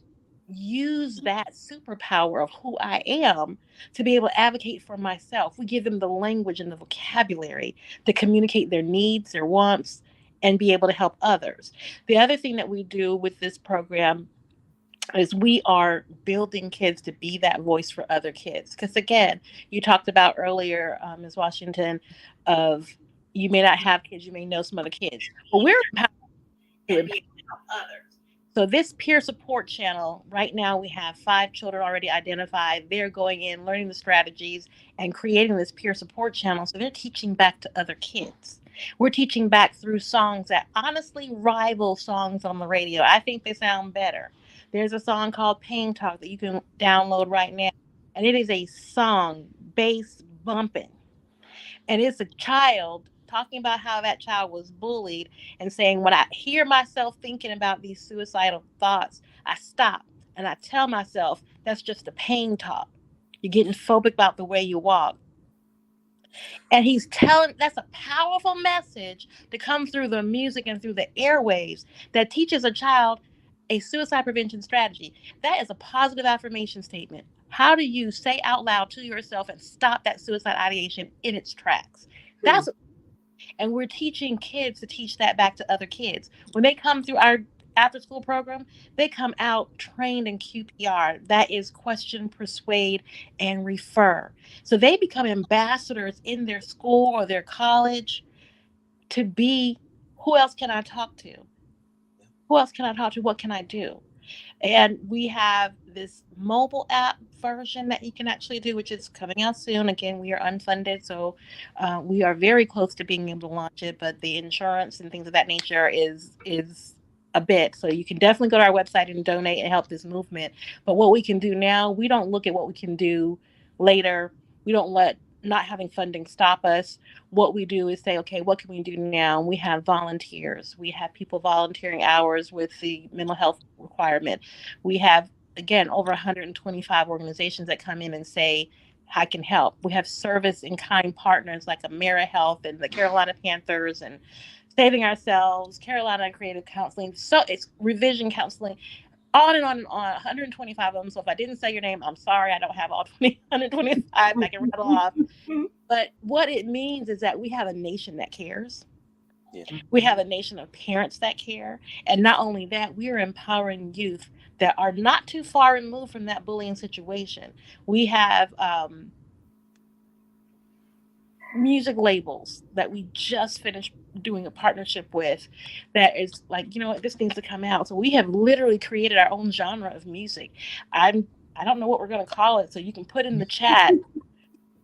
use that superpower of who I am to be able to advocate for myself. We give them the language and the vocabulary to communicate their needs, their wants, and be able to help others. The other thing that we do with this program is we are building kids to be that voice for other kids. Because again, you talked about earlier, Ms. Washington, of you may not have kids, you may know some other kids. Well, we're empowered to empower others. So this peer support channel, right now we have 5 children already identified. They're going in, learning the strategies, and creating this peer support channel. So they're teaching back to other kids. We're teaching back through songs that honestly rival songs on the radio. I think they sound better. There's a song called Pain Talk that you can download right now. And it is a song, bass bumping. And it's a child talking about how that child was bullied and saying, when I hear myself thinking about these suicidal thoughts, I stop and I tell myself, that's just a pain talk. You're getting phobic about the way you walk. And he's telling, that's a powerful message to come through the music and through the airwaves that teaches a child a suicide prevention strategy. That is a positive affirmation statement. How do you say out loud to yourself and stop that suicide ideation in its tracks? That's And we're teaching kids to teach that back to other kids. When they come through our after school program, they come out trained in QPR. That is question, persuade, and refer. So they become ambassadors in their school or their college to be, who else can I talk to? Who else can I talk to? What can I do? And we have this mobile app version that you can actually do, which is coming out soon. Again, we are unfunded, so we are very close to being able to launch it. But the insurance and things of that nature is a bit. So you can definitely go to our website and donate and help this movement. But what we can do now, we don't look at what we can do later. We don't let not having funding stop us. What we do is say, okay, what can we do now? We have volunteers. We have people volunteering hours with the mental health requirement. We have, again, over 125 organizations that come in and say, I can help. We have service in kind partners like AmeriHealth and the Carolina Panthers and Saving Ourselves, Carolina Creative Counseling. So it's revision counseling, on and on and on, 125 of them. So if I didn't say your name, I'm sorry. I don't have all 125 I can rattle off. But what it means is that we have a nation that cares. Yeah. We have a nation of parents that care. And not only that, we are empowering youth that are not too far removed from that bullying situation. We have music labels that we just finished doing a partnership with that is like, you know what, this needs to come out. So we have literally created our own genre of music. I don't know what we're going to call it, so you can put in the chat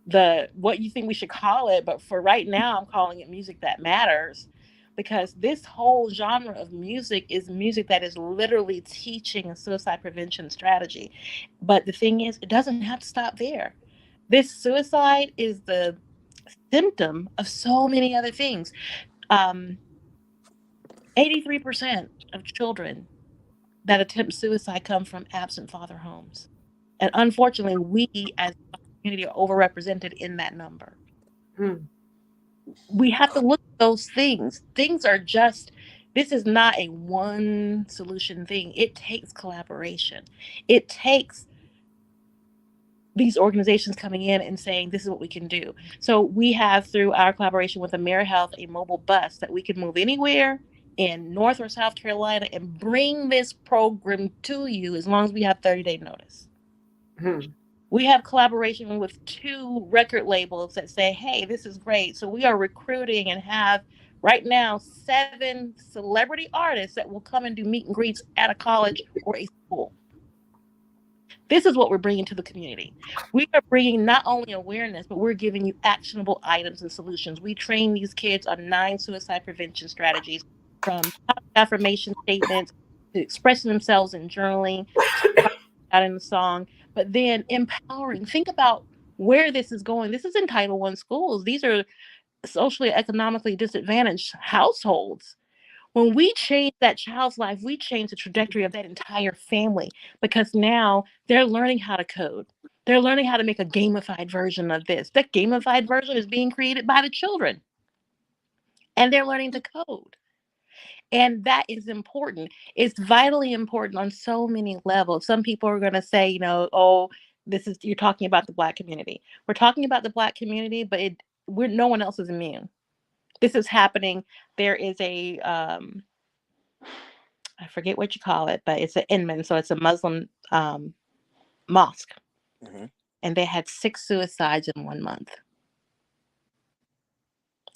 the what you think we should call it, but for right now I'm calling it music that matters, because this whole genre of music is music that is literally teaching a suicide prevention strategy. But the thing is, it doesn't have to stop there. This suicide is the symptom of so many other things. um 83% of children that attempt suicide come from absent father homes, and unfortunately we as a community are overrepresented in that number. Mm. We have to look at those things. Things are just, this is not a one solution thing. It takes collaboration. It takes these organizations coming in and saying, this is what we can do. So we have, through our collaboration with AmeriHealth, a mobile bus that we can move anywhere in North or South Carolina and bring this program to you as long as we have 30-day notice. Mm. We have collaboration with 2 record labels that say, hey, this is great. So we are recruiting and have right now 7 celebrity artists that will come and do meet and greets at a college or a school. This is what we're bringing to the community. We are bringing not only awareness, but we're giving you actionable items and solutions. We train these kids on 9 suicide prevention strategies, from affirmation statements to expressing themselves in journaling to out in the song, but then empowering. Think about where this is going. This is in Title I schools. These are socially economically disadvantaged households. When we change that child's life, we change the trajectory of that entire family, because now they're learning how to code. They're learning how to make a gamified version of this. That gamified version is being created by the children, and they're learning to code. And that is important. It's vitally important on so many levels. Some people are going to say, you know, oh, this is, you're talking about the Black community. We're talking about the Black community, but no one else is immune. This is happening. There is a I forget what you call it, but it's an Inman, so it's a Muslim mosque, Mm-hmm. and they had 6 suicides in 1 month,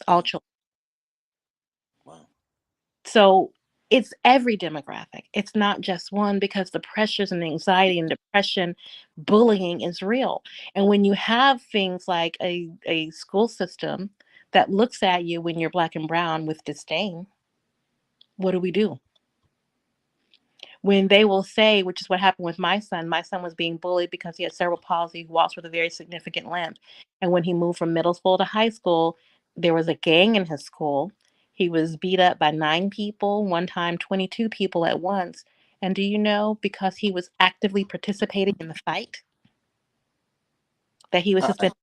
all children. Wow. So it's every demographic. It's not just one, because the pressures and the anxiety and depression, bullying is real. And when you have things like a school system that looks at you when you're Black and brown with disdain, what do we do? When they will say, which is what happened with my son was being bullied because he had cerebral palsy, he walks with a very significant limp. And when he moved from middle school to high school, there was a gang in his school. He was beat up by 9 people, one time 22 people at once. And do you know, because he was actively participating in the fight, that he was Uh-uh. suspended?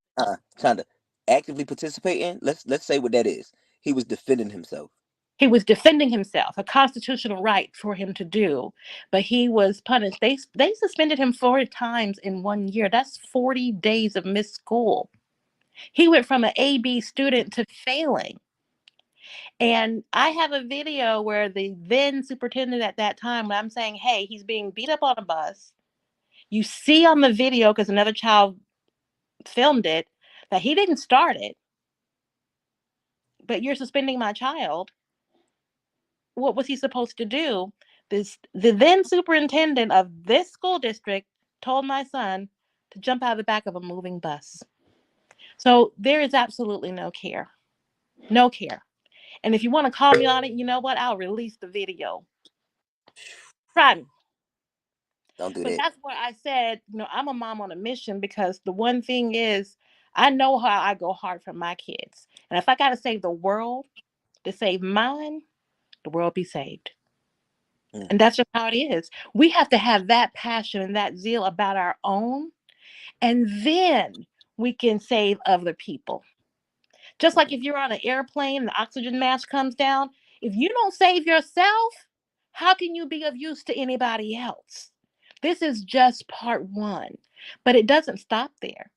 Chanda, actively participating. Let's say what that is. He was defending himself. He was defending himself, a constitutional right for him to do, but he was punished. They suspended him 4 times in 1 year. That's 40 days of missed school. He went from an AB student to failing. And I have a video where the then superintendent at that time, when I'm saying, hey, he's being beat up on a bus. You see on the video, because another child filmed it, that he didn't start it, but you're suspending my child. What was he supposed to do? The then superintendent of this school district told my son to jump out of the back of a moving bus. So there is absolutely no care. No care. And if you want to call me on it, you know what? I'll release the video. Try me. Don't do But that. that's where I said, you know, I'm a mom on a mission, because the one thing is, I know how I go hard for my kids. And if I got to save the world to save mine, the world be saved. Mm. And that's just how it is. We have to have that passion and that zeal about our own, and then we can save other people. Just like if you're on an airplane and the oxygen mask comes down, if you don't save yourself, how can you be of use to anybody else? This is just part one, but it doesn't stop there,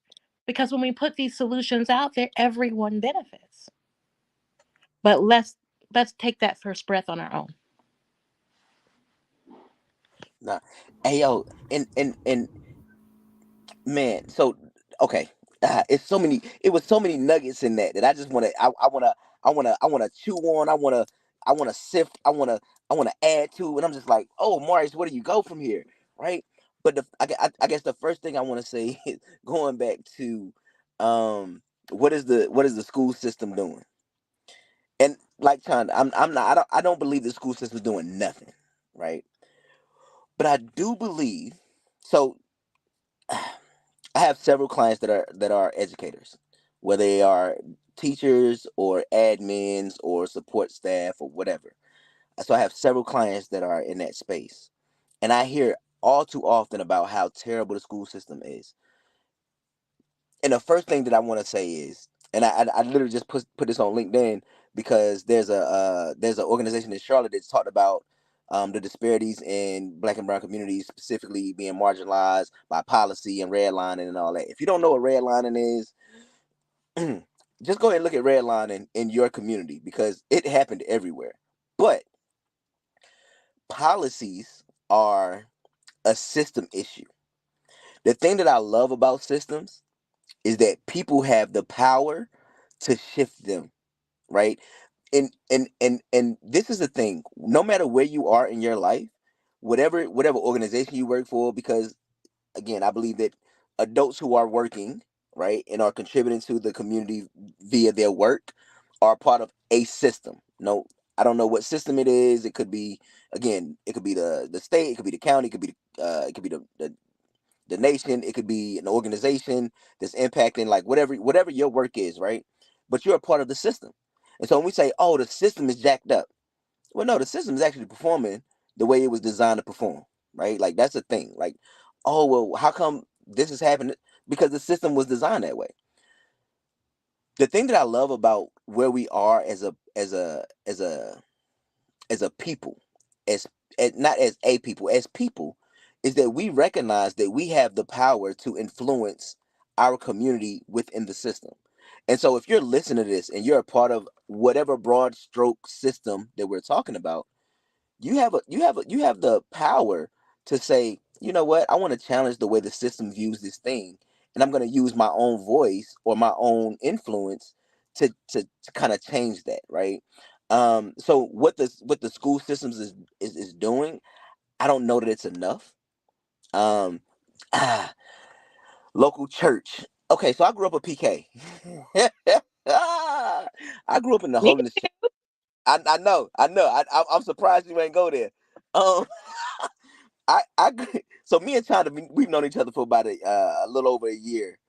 because when we put these solutions out there, everyone benefits. But let's let's take that first breath on our own. Nah. Hey yo, and man, so okay. It's so many. It was so many nuggets in that I just want to. I want to chew on. I want to sift. I want to add to. And I'm just like, oh, Maurice, where do you go from here, right? But I guess the first thing I want to say is going back to, what is the school system doing? And like Chanda, I'm not. I don't believe the school system is doing nothing, right? But I do believe. So I have several clients that are educators, whether they are teachers or admins or support staff or whatever. So I have several clients that are in that space, and I hear all too often about how terrible the school system is. And the first thing that I want to say is, and I literally just put this on LinkedIn because there's an organization in Charlotte that's talked about the disparities in Black and brown communities, specifically being marginalized by policy and redlining and all that. If you don't know what redlining is, just go ahead and look at redlining in your community because it happened everywhere. But policies are a system issue. The thing that I love about systems is that people have the power to shift them, right? And this is the thing. No matter where you are in your life, whatever organization you work for, because again, I believe that adults who are working, right, and are contributing to the community via their work are part of a system. No, I don't know what system it is. It could be, again, it could be the state, it could be the county, it could be the nation, it could be an organization that's impacting, like whatever your work is, right? But you're a part of the system. And so when we say, oh, the system is jacked up, well, no, the system is actually performing the way it was designed to perform, right? Like that's the thing. Like, oh, well, how come this is happening? Because the system was designed that way. The thing that I love about where we are as a people, as not as a people, as people, is that we recognize that we have the power to influence our community within the system. And so if you're listening to this and you're a part of whatever broad stroke system that we're talking about, you have the power to say, you know what, I want to challenge the way the system views this thing, and I'm going to use my own voice or my own influence to kind of change that, right? So what the school systems is doing, I don't know that it's enough. um ah, Local church. Okay, so I grew up a PK. I grew up in the Me holiness church. I know. I'm surprised you ain't go there. Um, I so me and China, we've known each other for about a little over a year.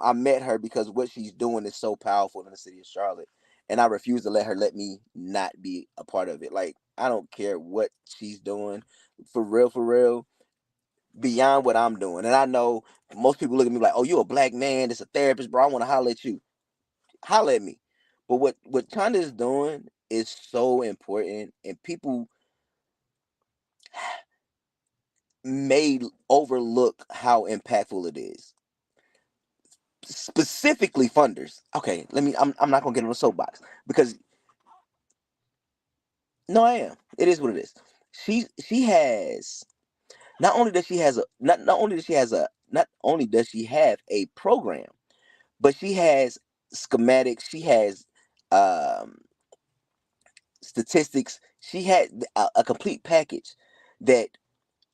I met her because what she's doing is so powerful in the city of Charlotte, and I refuse to let me not be a part of it. Like I don't care what she's doing, for real, beyond what I'm doing. And I know most people look at me like, "Oh, you a black man? It's a therapist, bro. I want to holler at you. Holler at me." But what China is doing is so important, and people may overlook how impactful it is. Specifically funders. Okay, I'm not gonna get on a soapbox because no, I am. It is what it is. She has not only does she has a not only does she have a program, but she has schematics, she has um statistics, she had a complete package that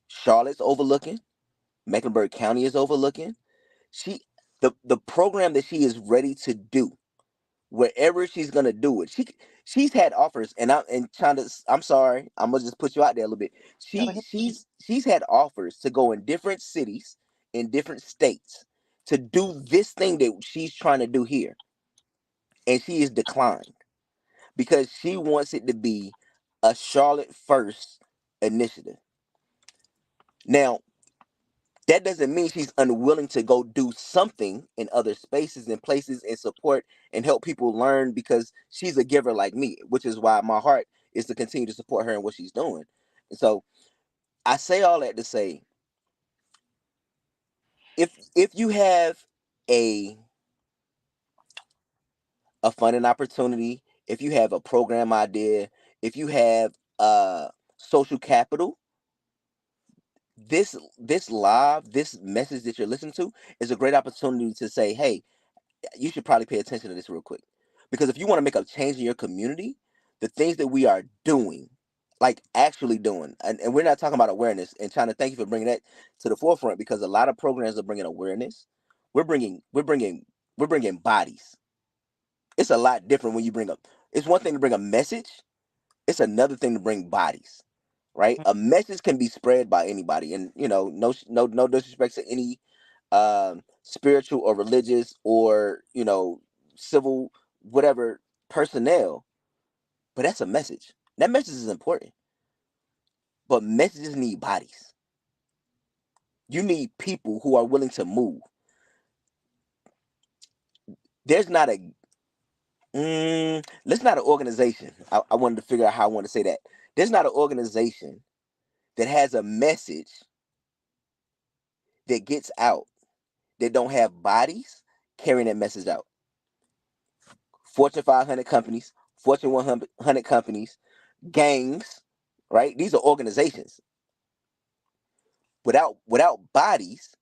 Charlotte's overlooking, Mecklenburg County is overlooking. She the program that she is ready to do wherever she's gonna do it. She's had offers, and Chanda, I'm sorry, I'm gonna just put you out there a little bit. go She ahead. she's had offers to go in different cities in different states to do this thing that she's trying to do here, and she is declined because she wants it to be a Charlotte first initiative. Now, that doesn't mean she's unwilling to go do something in other spaces and places and support and help people learn because she's a giver like me, which is why my heart is to continue to support her in what she's doing. And so I say all that to say, if you have a a funding opportunity, if you have a program idea, if you have social capital, this message that you're listening to is a great opportunity to say, hey, you should probably pay attention to this real quick. Because if you want to make a change in your community, the things that we are doing, like actually doing, and we're not talking about awareness, and China, thank you for bringing that to the forefront, because a lot of programs are bringing awareness. We're bringing bodies. It's a lot different when you bring up. It's one thing to bring a message. It's another thing to bring bodies, right? A message can be spread by anybody, and no disrespect to any spiritual or religious or civil whatever personnel, but that's a message. That message is important, but messages need bodies. You need people who are willing to move. There's not a let's not an organization. I wanted to figure out how I want to say that. There's not an organization that has a message that gets out that don't have bodies carrying that message out. Fortune 500 companies, Fortune 100 companies, gangs, right? These are organizations. Without bodies,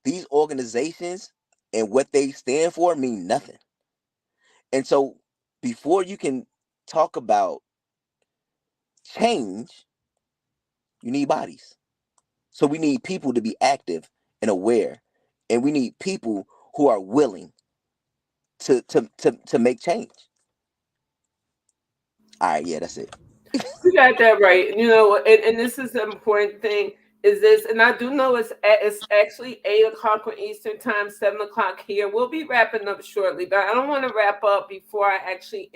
these organizations and what they stand for mean nothing. And so before you can talk about change, you need bodies. So we need people to be active and aware, and we need people who are willing to make change. All right, yeah, that's it. You got that right. And this is the important thing is this, and I do know it's actually 8 o'clock on Eastern time, 7 o'clock here. We'll be wrapping up shortly, but I don't want to wrap up before I actually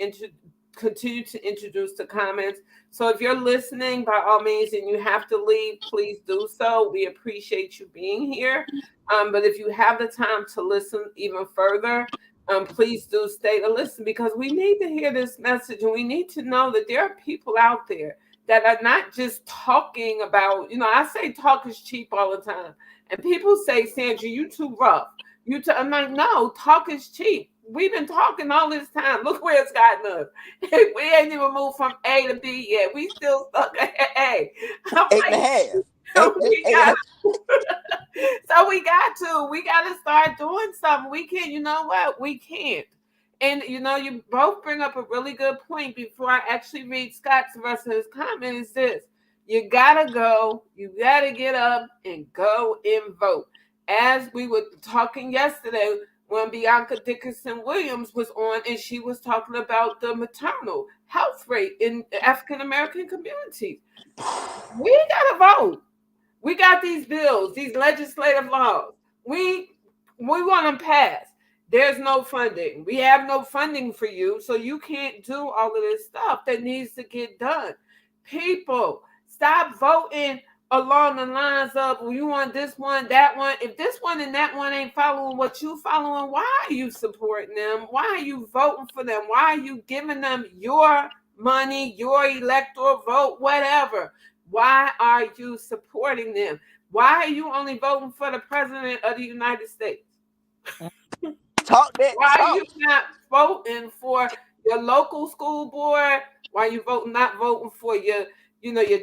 continue to introduce the comments. So if you're listening, by all means, and you have to leave, please do so. We appreciate you being here. But if you have the time to listen even further, please do stay to listen, because we need to hear this message, and we need to know that there are people out there that are not just talking about, I say talk is cheap all the time. And people say, Sandra, you too rough. I'm like, no, talk is cheap. We've been talking all this time. Look where it's gotten us. We ain't even moved from A to B yet. We still stuck at A. I'm Eight and a like, half. Just we eight and a got half. so we got to start doing something. We can't, you know what? We can't. And you both bring up a really good point before I actually read Scott's rest of his comment is this. You gotta go, you gotta get up and go and vote. As we were talking yesterday when Bianca Dickerson Williams was on, and she was talking about the maternal health rate in African American communities. We gotta vote. We got these bills, these legislative laws. We want them passed. There's no funding. We have no funding for you, so you can't do all of this stuff that needs to get done. People, stop voting along the lines of, well, you want this one, that one. If this one and that one ain't following what you following, why are you supporting them? Why are you voting for them? Why are you giving them your money, your electoral vote, whatever? Why are you supporting them? Why are you only voting for the president of the United States? Talk that Why are you talk. not voting for your local school board? Why are you not voting for your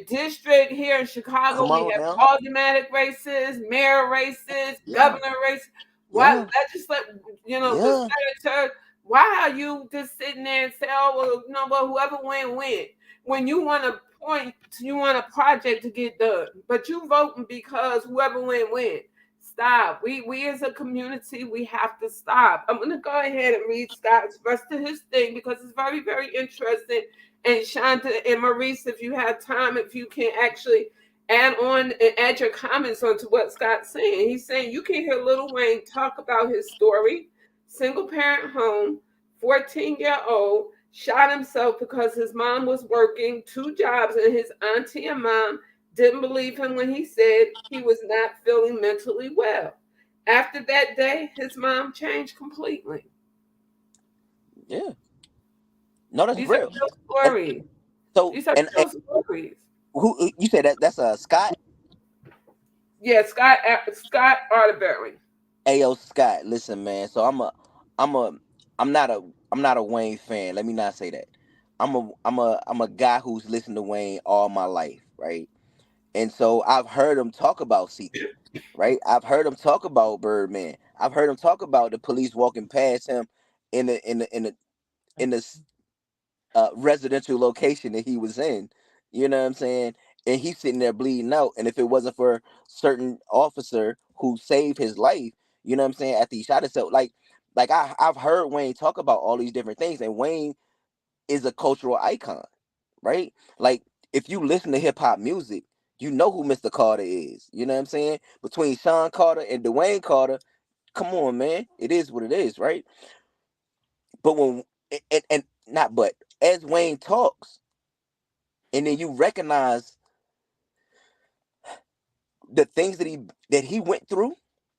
district here in Chicago? Come We on have now. aldermanic races, mayor races, Yeah, governor races. Why yeah, legislate? The yeah. senator. Why are you just sitting there and say, "Oh, well, whoever win." When you want a point, you want a project to get done, but you voting because whoever win. Stop. We as a community, we have to stop. I'm gonna go ahead and read Scott's rest of his thing because it's very, very interesting. And Chanda and Maurice, if you have time, if you can actually add on and add your comments onto what Scott's saying. He's saying you can hear Lil Wayne talk about his story, single parent home, 14-year-old, shot himself because his mom was working 2 jobs and his auntie and mom didn't believe him when he said he was not feeling mentally well. After that day, his mom changed completely. Yeah. No, that's These are real. real And stories. so, These are and real stories. who you said that's Scott? Yeah, Scott Arterberry. Ayo, Scott. Listen, man. So I'm a I'm not a Wayne fan. Let me not say that. I'm a guy who's listened to Wayne all my life, right? And so I've heard him talk about Seeker, right? I've heard him talk about Birdman. I've heard him talk about the police walking past him in the residential location that he was in. You know what I'm saying? And he's sitting there bleeding out. And if it wasn't for certain officer who saved his life, you know what I'm saying, after he shot himself, I've heard Wayne talk about all these different things, and Wayne is a cultural icon, right? Like, if you listen to hip hop music, you know who Mr. Carter is. You know what I'm saying? Between Sean Carter and Dwayne Carter, come on, man. It is what it is, right? But when and not but as Wayne talks, and then you recognize the things that he went through,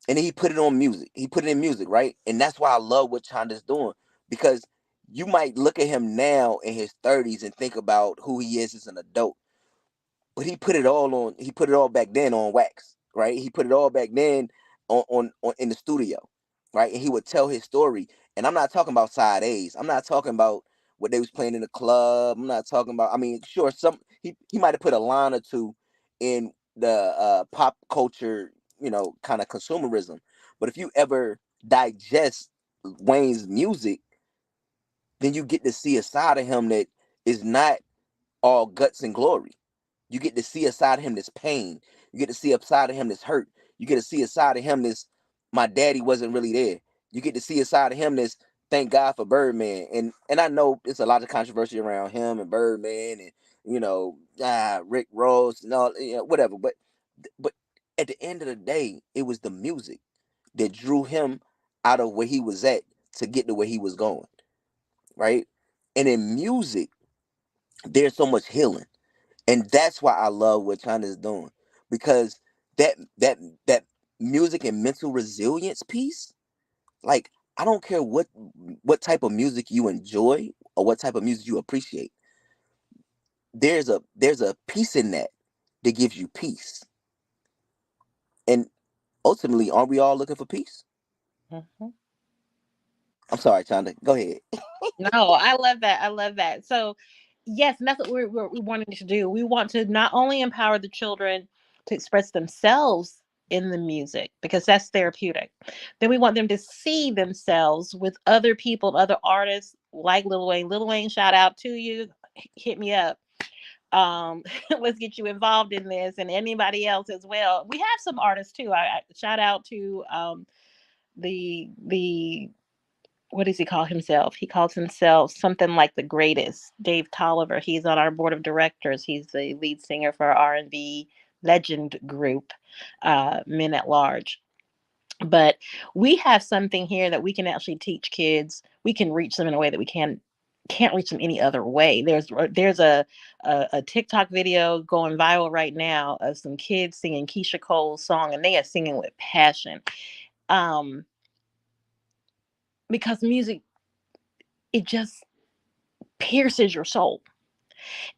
and then he put it on music. He put it in music, right? And that's why I love what Chanda's doing, because you might look at him now in his 30s and think about who he is as an adult, but he put it all back then on wax, right? He put it all back then on in the studio, right? And he would tell his story. And I'm not talking about side A's. I'm not talking about what they was playing in the club. I'm not talking about, I mean, sure, he might have put a line or two in the pop culture, kind of consumerism. But if you ever digest Wayne's music, then you get to see a side of him that is not all guts and glory. You get to see a side of him that's pain. You get to see a side of him that's hurt. You get to see a side of him that's, my daddy wasn't really there. You get to see a side of him that's, thank God for Birdman. And I know it's a lot of controversy around him and Birdman and, Rick Ross and all, whatever. But at the end of the day, it was the music that drew him out of where he was at to get to where he was going, right? And in music, there's so much healing. And that's why I love what China's doing, because that that that music and mental resilience piece, like, I don't care what type of music you enjoy or what type of music you appreciate. There's a piece in that gives you peace. And ultimately, aren't we all looking for peace? Mm-hmm. I'm sorry, China. Go ahead. No, I love that. I love that. So, yes, and that's what we're wanting to do. We want to not only empower the children to express themselves in the music, because that's therapeutic. Then we want them to see themselves with other people, other artists like Lil Wayne. Lil Wayne, shout out to you. Hit me up. Let's get you involved in this, and anybody else as well. We have some artists too. I shout out to the what does he call himself? He calls himself something like the greatest. Dave Tolliver. He's on our board of directors. He's the lead singer for our R&B legend group, Men at Large. But we have something here that we can actually teach kids. We can reach them in a way that we can't reach them any other way. There's a TikTok video going viral right now of some kids singing Keisha Cole's song, and they are singing with passion. Because music, it just pierces your soul.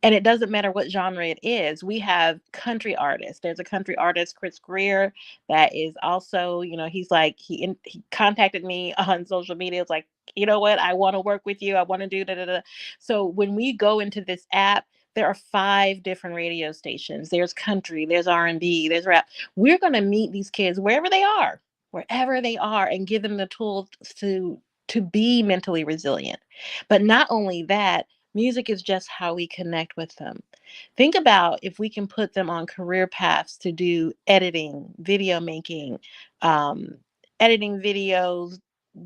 And it doesn't matter what genre it is. We have country artists. There's a country artist, Chris Greer, that is also, he's like, he contacted me on social media. It's like, you know what? I want to work with you. I want to do da da da. So when we go into this app, there are 5 different radio stations. There's country, there's R&B, there's rap. We're going to meet these kids wherever they are, and give them the tools to be mentally resilient. But not only that, music is just how we connect with them. Think about if we can put them on career paths to do editing, video making, editing videos,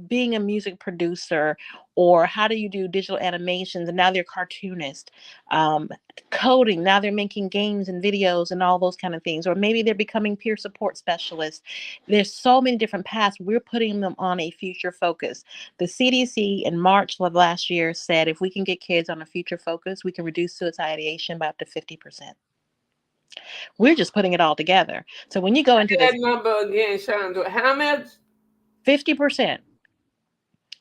being a music producer, or how do you do digital animations, and now they're cartoonists, um, coding, now they're making games and videos and all those kind of things, or maybe they're becoming peer support specialists. There's so many different paths. We're putting them on a future focus. The CDC in March of last year said if we can get kids on a future focus, we can reduce suicide ideation by up to 50%. We're just putting it all together. So when you go into That this number again, Chandra. How much? 50%,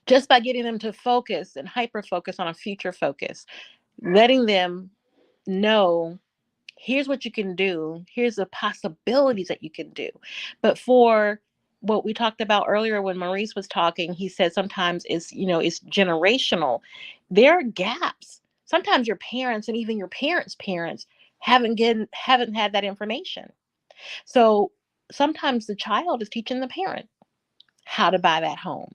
just by getting them to focus and hyper focus on a future focus, letting them know, here's what you can do, here's the possibilities that you can do. But for what we talked about earlier when Maurice was talking, he said sometimes it's generational. There are gaps. Sometimes your parents and even your parents' parents haven't had that information. So sometimes the child is teaching the parent how to buy that home,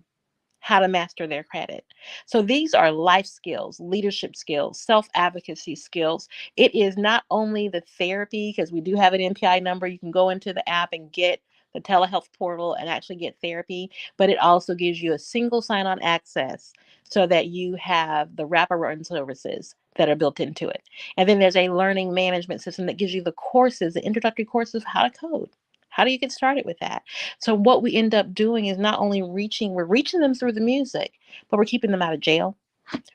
how to master their credit. So these are life skills, leadership skills, self-advocacy skills. It is not only the therapy, because we do have an NPI number. You can go into the app and get the telehealth portal and actually get therapy, but it also gives you a single sign-on access so that you have the wraparound services that are built into it. And then there's a learning management system that gives you the courses, the introductory courses, how to code. How do you get started with that? So what we end up doing is not only we're reaching them through the music, but we're keeping them out of jail.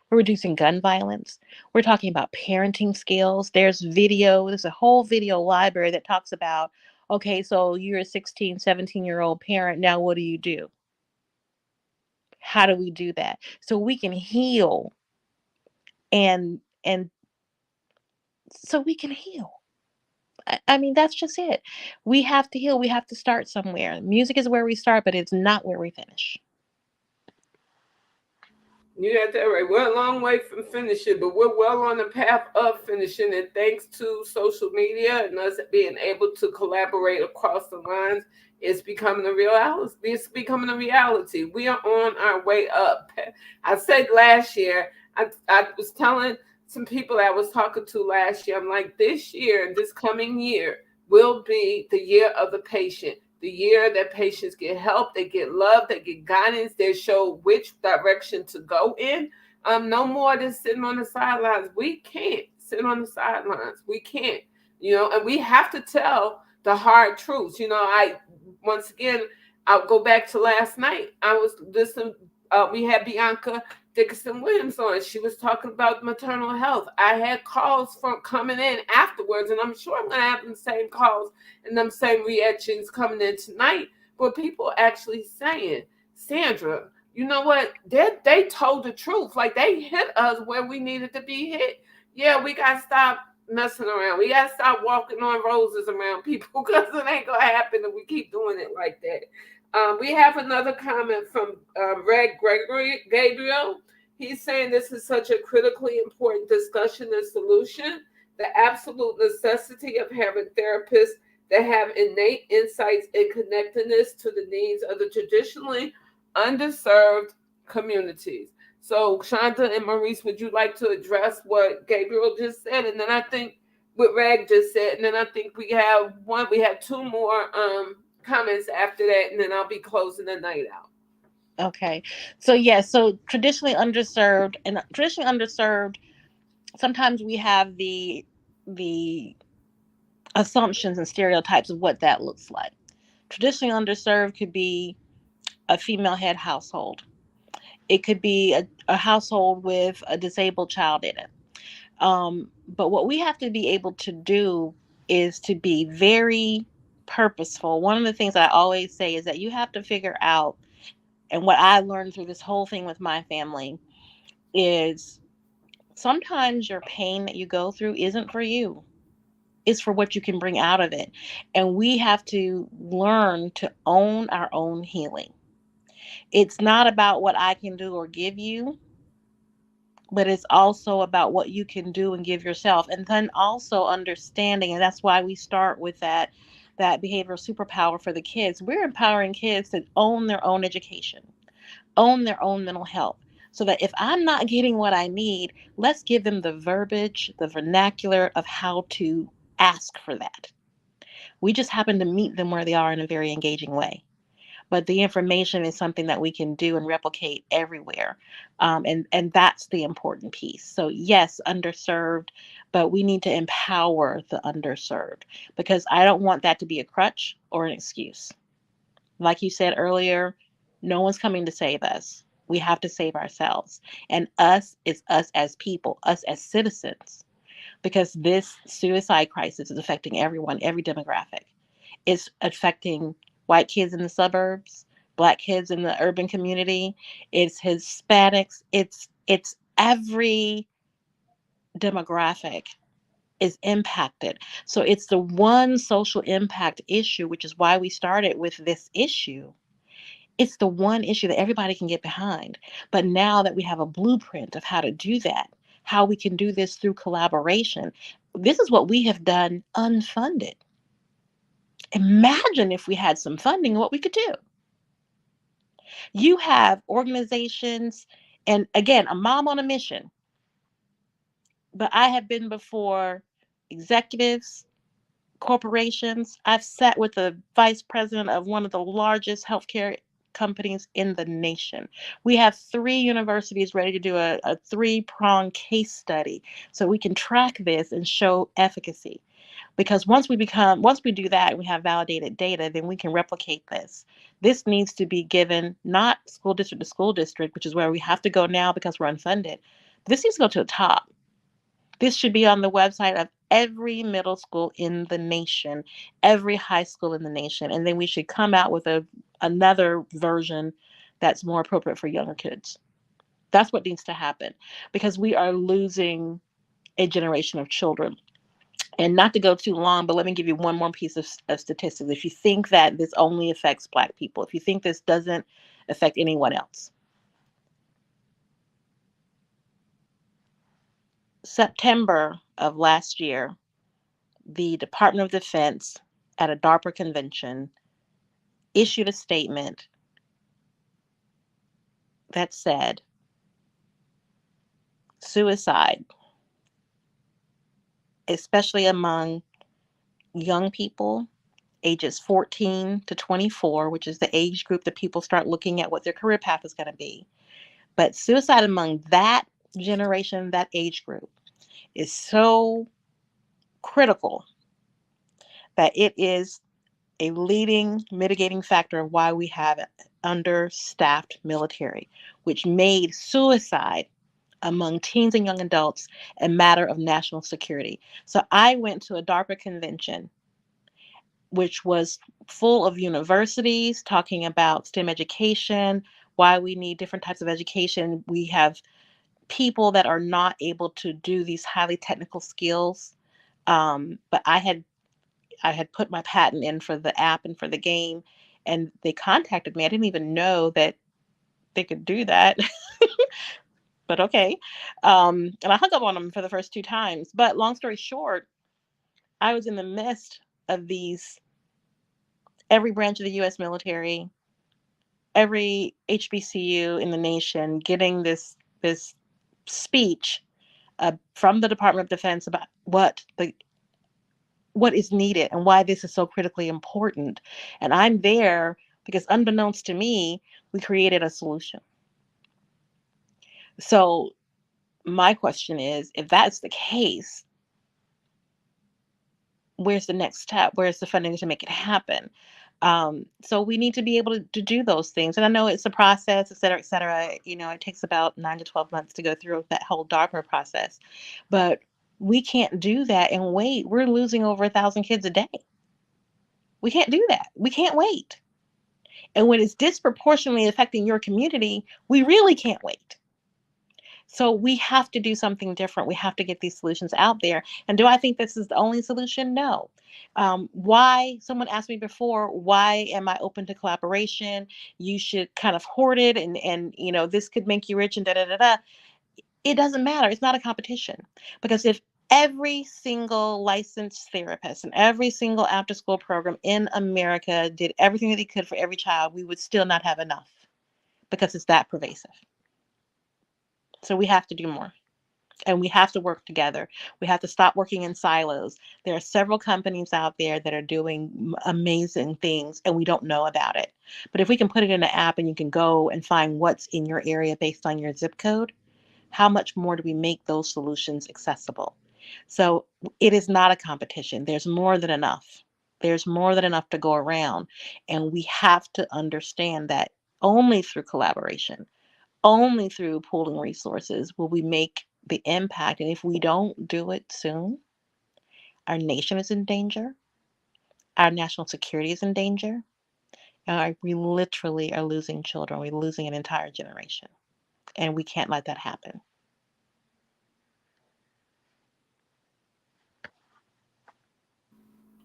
We're reducing gun violence. We're talking about parenting skills. There's a whole video library that talks about, okay, so you're a 16, 17-year-old parent. Now what do you do? How do we do that? So we can heal and so we can heal. I mean, that's just it. We have to heal. We have to start somewhere. Music is where we start, but it's not where we finish. You got that right. We're a long way from finishing, but we're well on the path of finishing. And thanks to social media and us being able to collaborate across the lines, it's becoming a reality. It's becoming a reality. We are on our way up. I said last year, I was telling some people I was talking to last year, I'm like, this year, this coming year, will be the year of the patient. The year that patients get help, they get love, they get guidance, they show which direction to go in. No more than sitting on the sidelines. We can't sit on the sidelines. We can't, and we have to tell the hard truths. Once again, I'll go back to last night. I was listening. We had Bianca Dickinson Williams on. She was talking about maternal health. I had calls from coming in afterwards, and I'm sure I'm going to have the same calls and them same reactions coming in tonight. But people actually saying, Sandra, you know what? They told the truth. Like, they hit us where we needed to be hit. Yeah, we got to stop messing around. We got to stop walking on roses around people, because it ain't going to happen if we keep doing it like that. We have another comment from Red Gabriel. He's saying this is such a critically important discussion and solution. The absolute necessity of having therapists that have innate insights and connectedness to the needs of the traditionally underserved communities. So, Chanda and Maurice, would you like to address what Gabriel just said? And then I think what Rag just said. And then I think we have two more comments after that, and then I'll be closing the night out. Okay. So so traditionally underserved, sometimes we have the assumptions and stereotypes of what that looks like. Traditionally underserved could be a female head household. It could be a household with a disabled child in it. But what we have to be able to do is to be very purposeful. One of the things I always say is that you have to figure out, and what I learned through this whole thing with my family is sometimes your pain that you go through isn't for you. It's for what you can bring out of it. And we have to learn to own our own healing. It's not about what I can do or give you, but it's also about what you can do and give yourself. And then also understanding, and that's why we start with that behavioral superpower for the kids. We're empowering kids to own their own education, own their own mental health. So that if I'm not getting what I need, let's give them the verbiage, the vernacular of how to ask for that. We just happen to meet them where they are in a very engaging way. But the information is something that we can do and replicate everywhere. And that's the important piece. So yes, underserved, but we need to empower the underserved, because I don't want that to be a crutch or an excuse. Like you said earlier, no one's coming to save us. We have to save ourselves. And us is us as people, us as citizens, because this suicide crisis is affecting everyone, every demographic. It's affecting white kids in the suburbs, Black kids in the urban community. It's Hispanics. It's every demographic is impacted. So it's the one social impact issue, which is why we started with this issue. It's the one issue that everybody can get behind. But now that we have a blueprint of how to do that, how we can do this through collaboration. This is what we have done unfunded. Imagine if we had some funding, what we could do. You have organizations, and again, a mom on a mission, but I have been before executives, corporations. I've sat with the vice president of one of the largest healthcare companies in the nation. We have 3 universities ready to do a 3-pronged case study so we can track this and show efficacy. Because once we do that and we have validated data, then we can replicate this. This needs to be given not school district to school district, which is where we have to go now because we're unfunded. This needs to go to the top. This should be on the website of every middle school in the nation, every high school in the nation, and then we should come out with another version that's more appropriate for younger kids. That's what needs to happen because we are losing a generation of children. And not to go too long, but let me give you one more piece of statistics. If you think that this only affects Black people, if you think this doesn't affect anyone else, September of last year, the Department of Defense at a DARPA convention issued a statement that said suicide, especially among young people ages 14 to 24, which is the age group that people start looking at what their career path is going to be. But suicide among that generation, that age group, is so critical that it is a leading mitigating factor of why we have an understaffed military, which made suicide among teens and young adults a matter of national security. So I went to a DARPA convention, which was full of universities talking about STEM education, why we need different types of education. We have people that are not able to do these highly technical skills. But I had put my patent in for the app and for the game, and they contacted me. I didn't even know that they could do that, but okay. And I hung up on them for the first 2 times. But long story short, I was in the midst of these, every branch of the U.S. military, every HBCU in the nation getting this speech from the Department of Defense about what is needed and why this is so critically important. And I'm there because unbeknownst to me, we created a solution. So my question is, if that's the case, where's the next step? Where's the funding to make it happen? So we need to be able to do those things. And I know it's a process, et cetera, et cetera. It takes about 9 to 12 months to go through that whole DARPA process. But we can't do that and wait. We're losing over 1,000 kids a day. We can't do that. We can't wait. And when it's disproportionately affecting your community, we really can't wait. So we have to do something different. We have to get these solutions out there. And do I think this is the only solution? No. Why? Someone asked me before, why am I open to collaboration? You should kind of hoard it and this could make you rich and da da da da. It doesn't matter. It's not a competition. Because if every single licensed therapist and every single after school program in America did everything that they could for every child, we would still not have enough because it's that pervasive. So we have to do more and we have to work together. We have to stop working in silos. There are several companies out there that are doing amazing things and we don't know about it. But if we can put it in an app and you can go and find what's in your area based on your zip code, how much more do we make those solutions accessible? So it is not a competition. There's more than enough. There's more than enough to go around. And we have to understand that only through collaboration, only through pooling resources will we make the impact. And if we don't do it soon, our nation is in danger. Our national security is in danger. We literally are losing children. We're losing an entire generation. And we can't let that happen.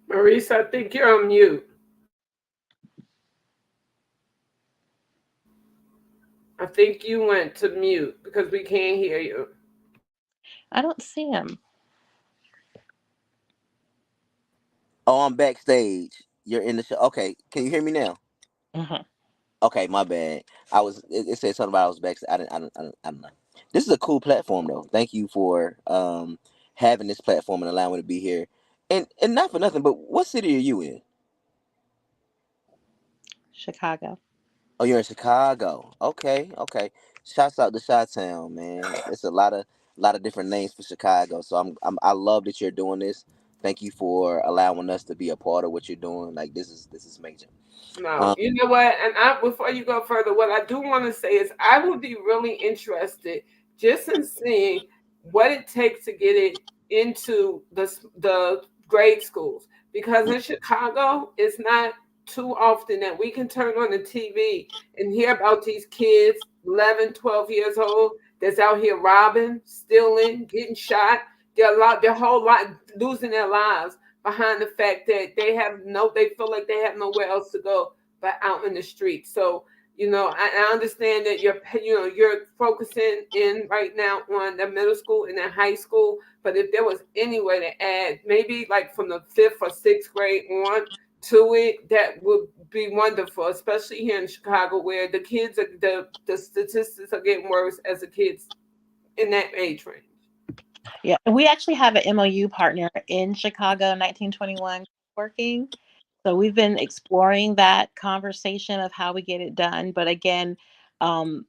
Maurice, I think you're on mute. I think you went to mute because we can't hear you. I don't see him. Oh, I'm backstage. You're in the show. Okay, can you hear me now? Hmm. Okay, my bad. It said something about I was backstage. I don't know. This is a cool platform though. Thank you for having this platform and allowing me to be here. And not for nothing, but what city are you in? Chicago. Oh, you're in Chicago. Okay, okay. Shouts out to Chi-Town, man. It's a lot of different names for Chicago. So I love that you're doing this. Thank you for allowing us to be a part of what you're doing. Like this is major. No, Um, you know what? And before you go further, what I do want to say is I would be really interested just in seeing what it takes to get it into the grade schools, because in Chicago, it's not too often that we can turn on the TV and hear about these kids, 11, 12 years old, that's out here robbing, stealing, getting shot. Their whole life losing their lives behind the fact that they feel like they have nowhere else to go but out in the street. So, I understand that you're focusing in right now on the middle school and the high school, but if there was any way to add maybe like from the fifth or sixth grade on to it, that would be wonderful, especially here in Chicago where the statistics are getting worse as the kids in that age range. Yeah, we actually have an MOU partner in Chicago, 1921 working. So we've been exploring that conversation of how we get it done. But again, um,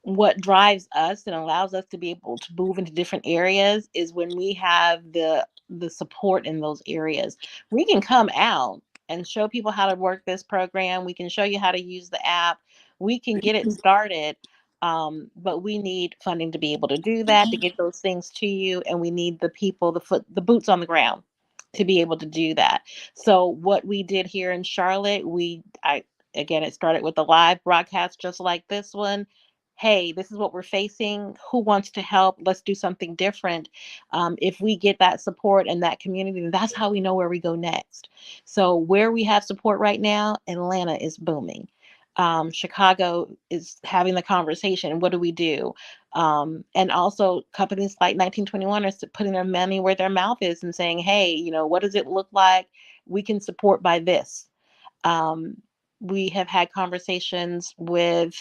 what drives us and allows us to be able to move into different areas is when we have the support in those areas. We can come out and show people how to work this program. We can show you how to use the app. We can get it started. But we need funding to be able to do that, to get those things to you, and we need the people, the boots on the ground to be able to do that. So what we did here in Charlotte, I again, it started with a live broadcast just like this one. Hey, this is what we're facing. Who wants to help? Let's do something different. If we get that support and that community, then that's how we know where we go next. So, where we have support right now, Atlanta is booming. Chicago is having the conversation. What do we do? And also, companies like 1921 are putting their money where their mouth is and saying, hey, what does it look like? We can support by this. Um, we have had conversations with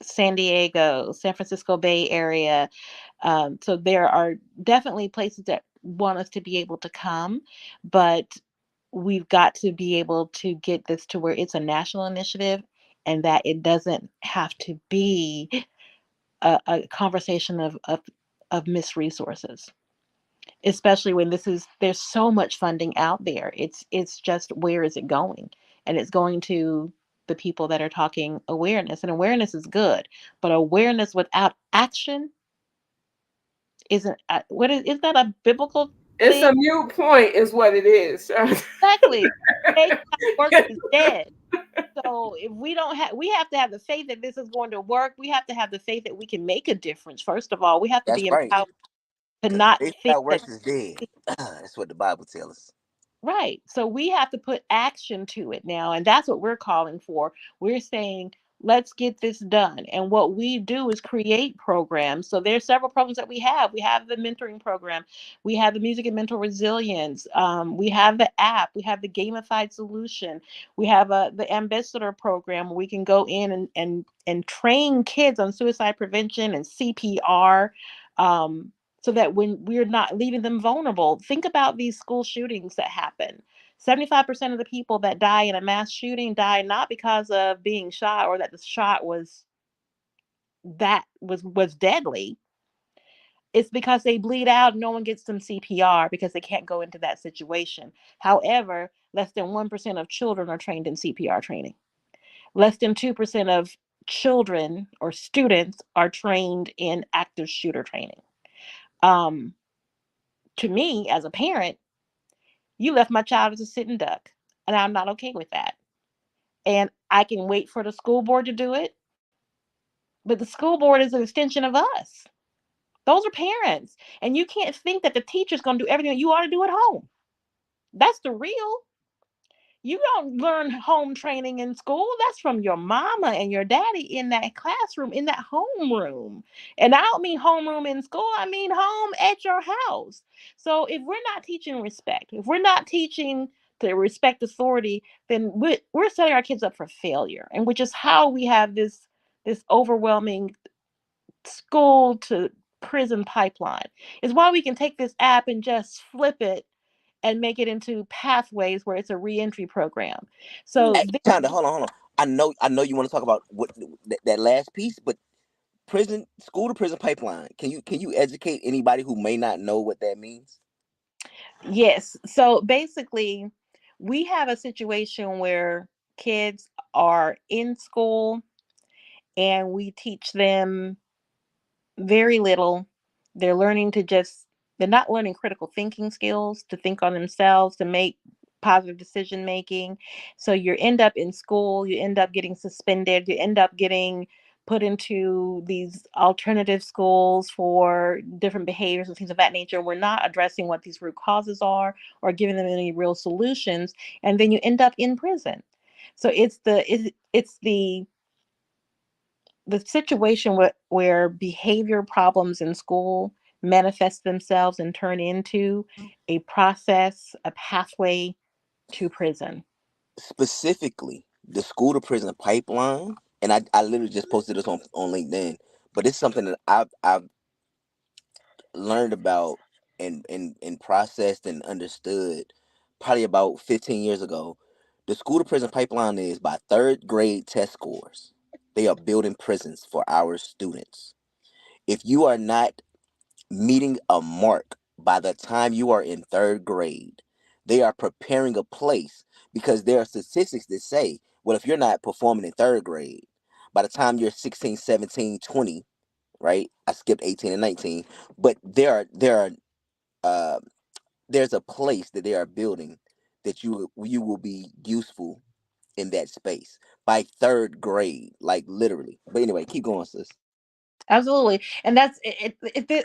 San Diego, San Francisco Bay Area. So there are definitely places that want us to be able to come, but we've got to be able to get this to where it's a national initiative and that it doesn't have to be a conversation of missed resources, especially when there's so much funding out there. It's just, where is it going? And it's going to the people that are talking awareness, and awareness is good, but awareness without action isn't, is that a biblical It's thing? a mute point, is what it is. Exactly. Faith without works is dead. So if we don't have, we have to have the faith that this is going to work. We have to have the faith that we can make a difference. First of all, we have to that's be right. empowered to Because not faith think without that. works is dead. That's what the Bible tells us. Right. So we have to put action to it now. And that's what we're calling for. We're saying, let's get this done. And what we do is create programs. So there's several programs that we have. We have the mentoring program. We have the music and mental resilience. We have the app. We have the gamified solution. We have the ambassador program where we can go in and train kids on suicide prevention and CPR. So that when we're not leaving them vulnerable. Think about these school shootings that happen. 75% of the people that die in a mass shooting die not because of being shot or that the shot was deadly. It's because they bleed out, no one gets them CPR because they can't go into that situation. However, less than 1% of children are trained in CPR training. Less than 2% of children or students are trained in active shooter training. Um, to me, as a parent, you left my child as a sitting duck, and I'm not okay with that. And I can wait for the school board to do it, but the school board is an extension of us. Those are parents. And you can't think that the teacher's going to do everything that you ought to do at home. That's the real. You don't learn home training in school. That's from your mama and your daddy in that classroom, in that homeroom. And I don't mean homeroom in school, I mean home at your house. So if we're not teaching respect, if we're not teaching to respect authority, then we're setting our kids up for failure. And which is how we have this overwhelming school to prison pipeline. Is why we can take this app and just flip it and make it into pathways where it's a reentry program. So Hey, Chanda, hold on. I know you want to talk about what that last piece, but school to prison pipeline. Can you educate anybody who may not know what that means? yes, so basically we have a situation where kids are in school and we teach them very little. They're learning to just, they're not learning critical thinking skills to think on themselves, to make positive decision making. So you end up in school, you end up getting suspended, you end up getting put into these alternative schools for different behaviors and things of that nature. We're not addressing what these root causes are or giving them any real solutions. And then you end up in prison. So it's the situation where behavior problems in school manifest themselves and turn into a process, a pathway to prison. Specifically, the school to prison pipeline, and I literally just posted this on LinkedIn, but it's something that I've learned about and processed and understood probably about 15 years ago. The school to prison pipeline is by third grade test scores. They are building prisons for our students. If you are not meeting a mark by the time you are in third grade, they are preparing a place because there are statistics that say, well, if you're not performing in third grade, by the time you're 16, 17, 20, right? I skipped 18 and 19, but uh, there's a place that they are building that you will be useful in that space by third grade, like literally. But anyway, keep going, sis. Absolutely. And that's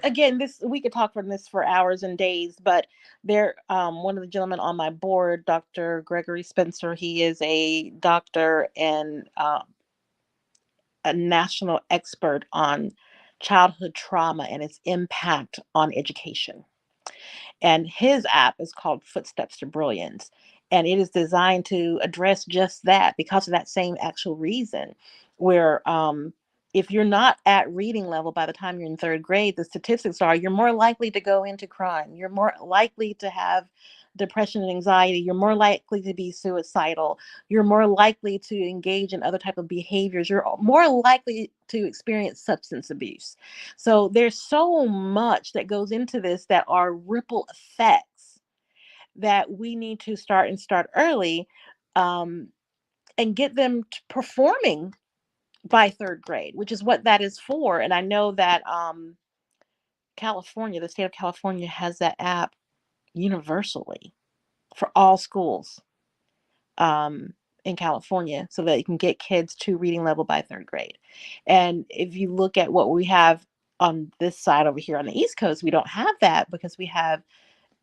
again, this, we could talk from this for hours and days, but there, one of the gentlemen on my board, Dr. Gregory Spencer, he is a doctor and a national expert on childhood trauma and its impact on education. And his app is called Footsteps to Brilliance. And it is designed to address just that, because of that same actual reason, where if you're not at reading level by the time you're in third grade, the statistics are you're more likely to go into crime. You're more likely to have depression and anxiety. You're more likely to be suicidal. You're more likely to engage in other type of behaviors. You're more likely to experience substance abuse. So there's so much that goes into this that are ripple effects that we need to start early, um, and get them performing by third grade, which is what that is for. And I know that California, the state of California, has that app universally for all schools um, in California, so that you can get kids to reading level by third grade. And if you look at what we have on this side over here on the East Coast, we don't have that because we have,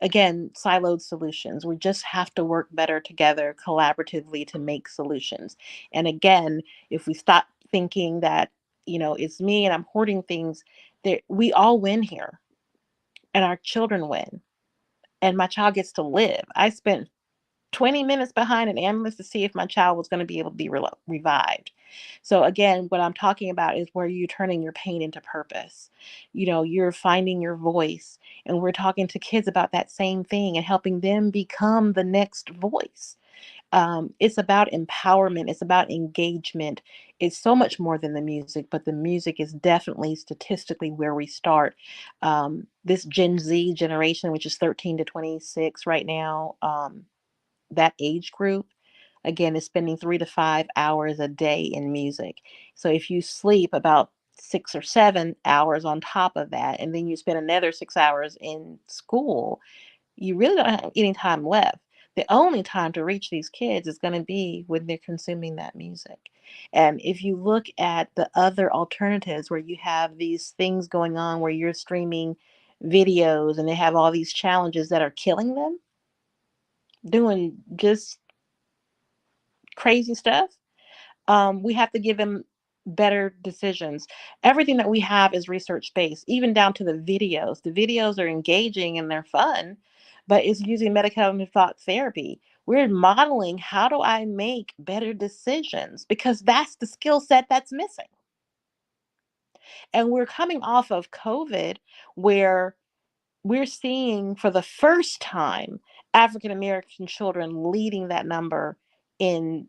again, siloed solutions. We just have to work better together collaboratively to make solutions. And again, if we stop thinking that, it's me and I'm hoarding things, that we all win here and our children win and my child gets to live. I spent 20 minutes behind an ambulance to see if my child was going to be able to be revived. So again, what I'm talking about is where you're turning your pain into purpose. You're finding your voice, and we're talking to kids about that same thing and helping them become the next voice. It's about empowerment. It's about engagement. It's so much more than the music, but the music is definitely statistically where we start. This Gen Z generation, which is 13 to 26 right now, that age group, again, is spending 3 to 5 hours a day in music. So if you sleep about 6 or 7 hours on top of that, and then you spend another 6 hours in school, you really don't have any time left. The only time to reach these kids is going to be when they're consuming that music. And if you look at the other alternatives where you have these things going on where you're streaming videos and they have all these challenges that are killing them, doing just crazy stuff, we have to give them better decisions. Everything that we have is research based, even down to the videos. The videos are engaging and they're fun, but it's using metacognitive thought therapy. We're modeling, how do I make better decisions? Because that's the skill set that's missing. And we're coming off of COVID, where we're seeing for the first time African American children leading that number in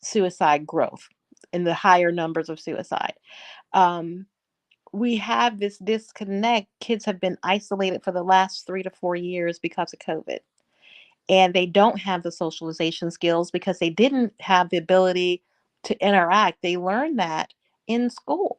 suicide growth, in the higher numbers of suicide. Um, we have this disconnect. Kids have been isolated for the last 3 to 4 years because of COVID, and they don't have the socialization skills because they didn't have the ability to interact. They learned that in school.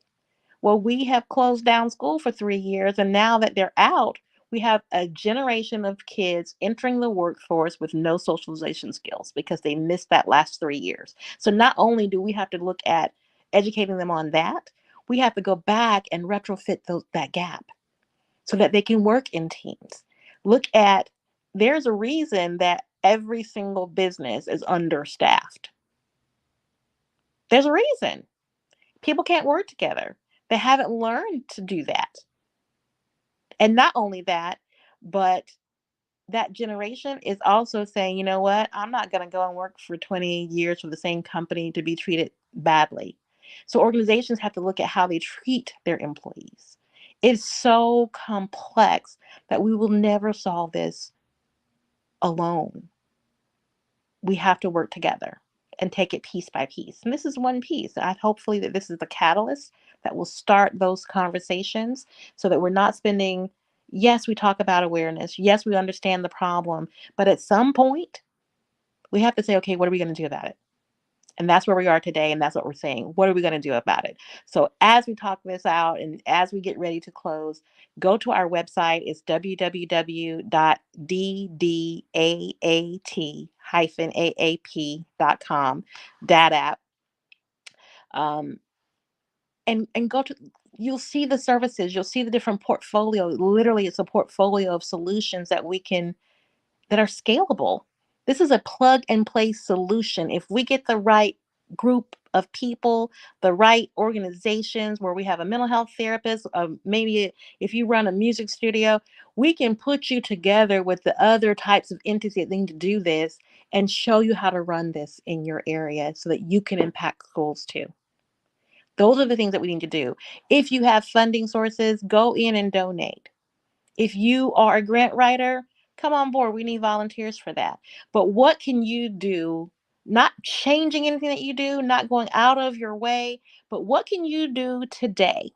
Well, we have closed down school for 3 years, and now that they're out, we have a generation of kids entering the workforce with no socialization skills because they missed that last 3 years. So not only do we have to look at educating them on that, we have to go back and retrofit that gap so that they can work in teams. Look at, there's a reason that every single business is understaffed. There's a reason. People can't work together. They haven't learned to do that. And not only that, but that generation is also saying, you know what, I'm not going to go and work for 20 years for the same company to be treated badly. So organizations have to look at how they treat their employees. It's so complex that we will never solve this alone. We have to work together and take it piece by piece. And this is one piece. Hopefully that this is the catalyst that will start those conversations so that we're not spending, yes, we talk about awareness. Yes, we understand the problem. But at some point, we have to say, okay, what are we going to do about it? And that's where we are today. And that's what we're saying. What are we going to do about it? So as we talk this out and as we get ready to close, go to our website. It's www.ddaat-aap.com, DDAAT-App. And go to, you'll see the services. You'll see the different portfolio. Literally, it's a portfolio of solutions that are scalable. This is a plug and play solution. If we get the right group of people, the right organizations where we have a mental health therapist, maybe if you run a music studio, we can put you together with the other types of entities that need to do this and show you how to run this in your area so that you can impact schools too. Those are the things that we need to do. If you have funding sources, go in and donate. If you are a grant writer, come on board. We need volunteers for that. But what can you do? Not changing anything that you do, not going out of your way, but what can you do today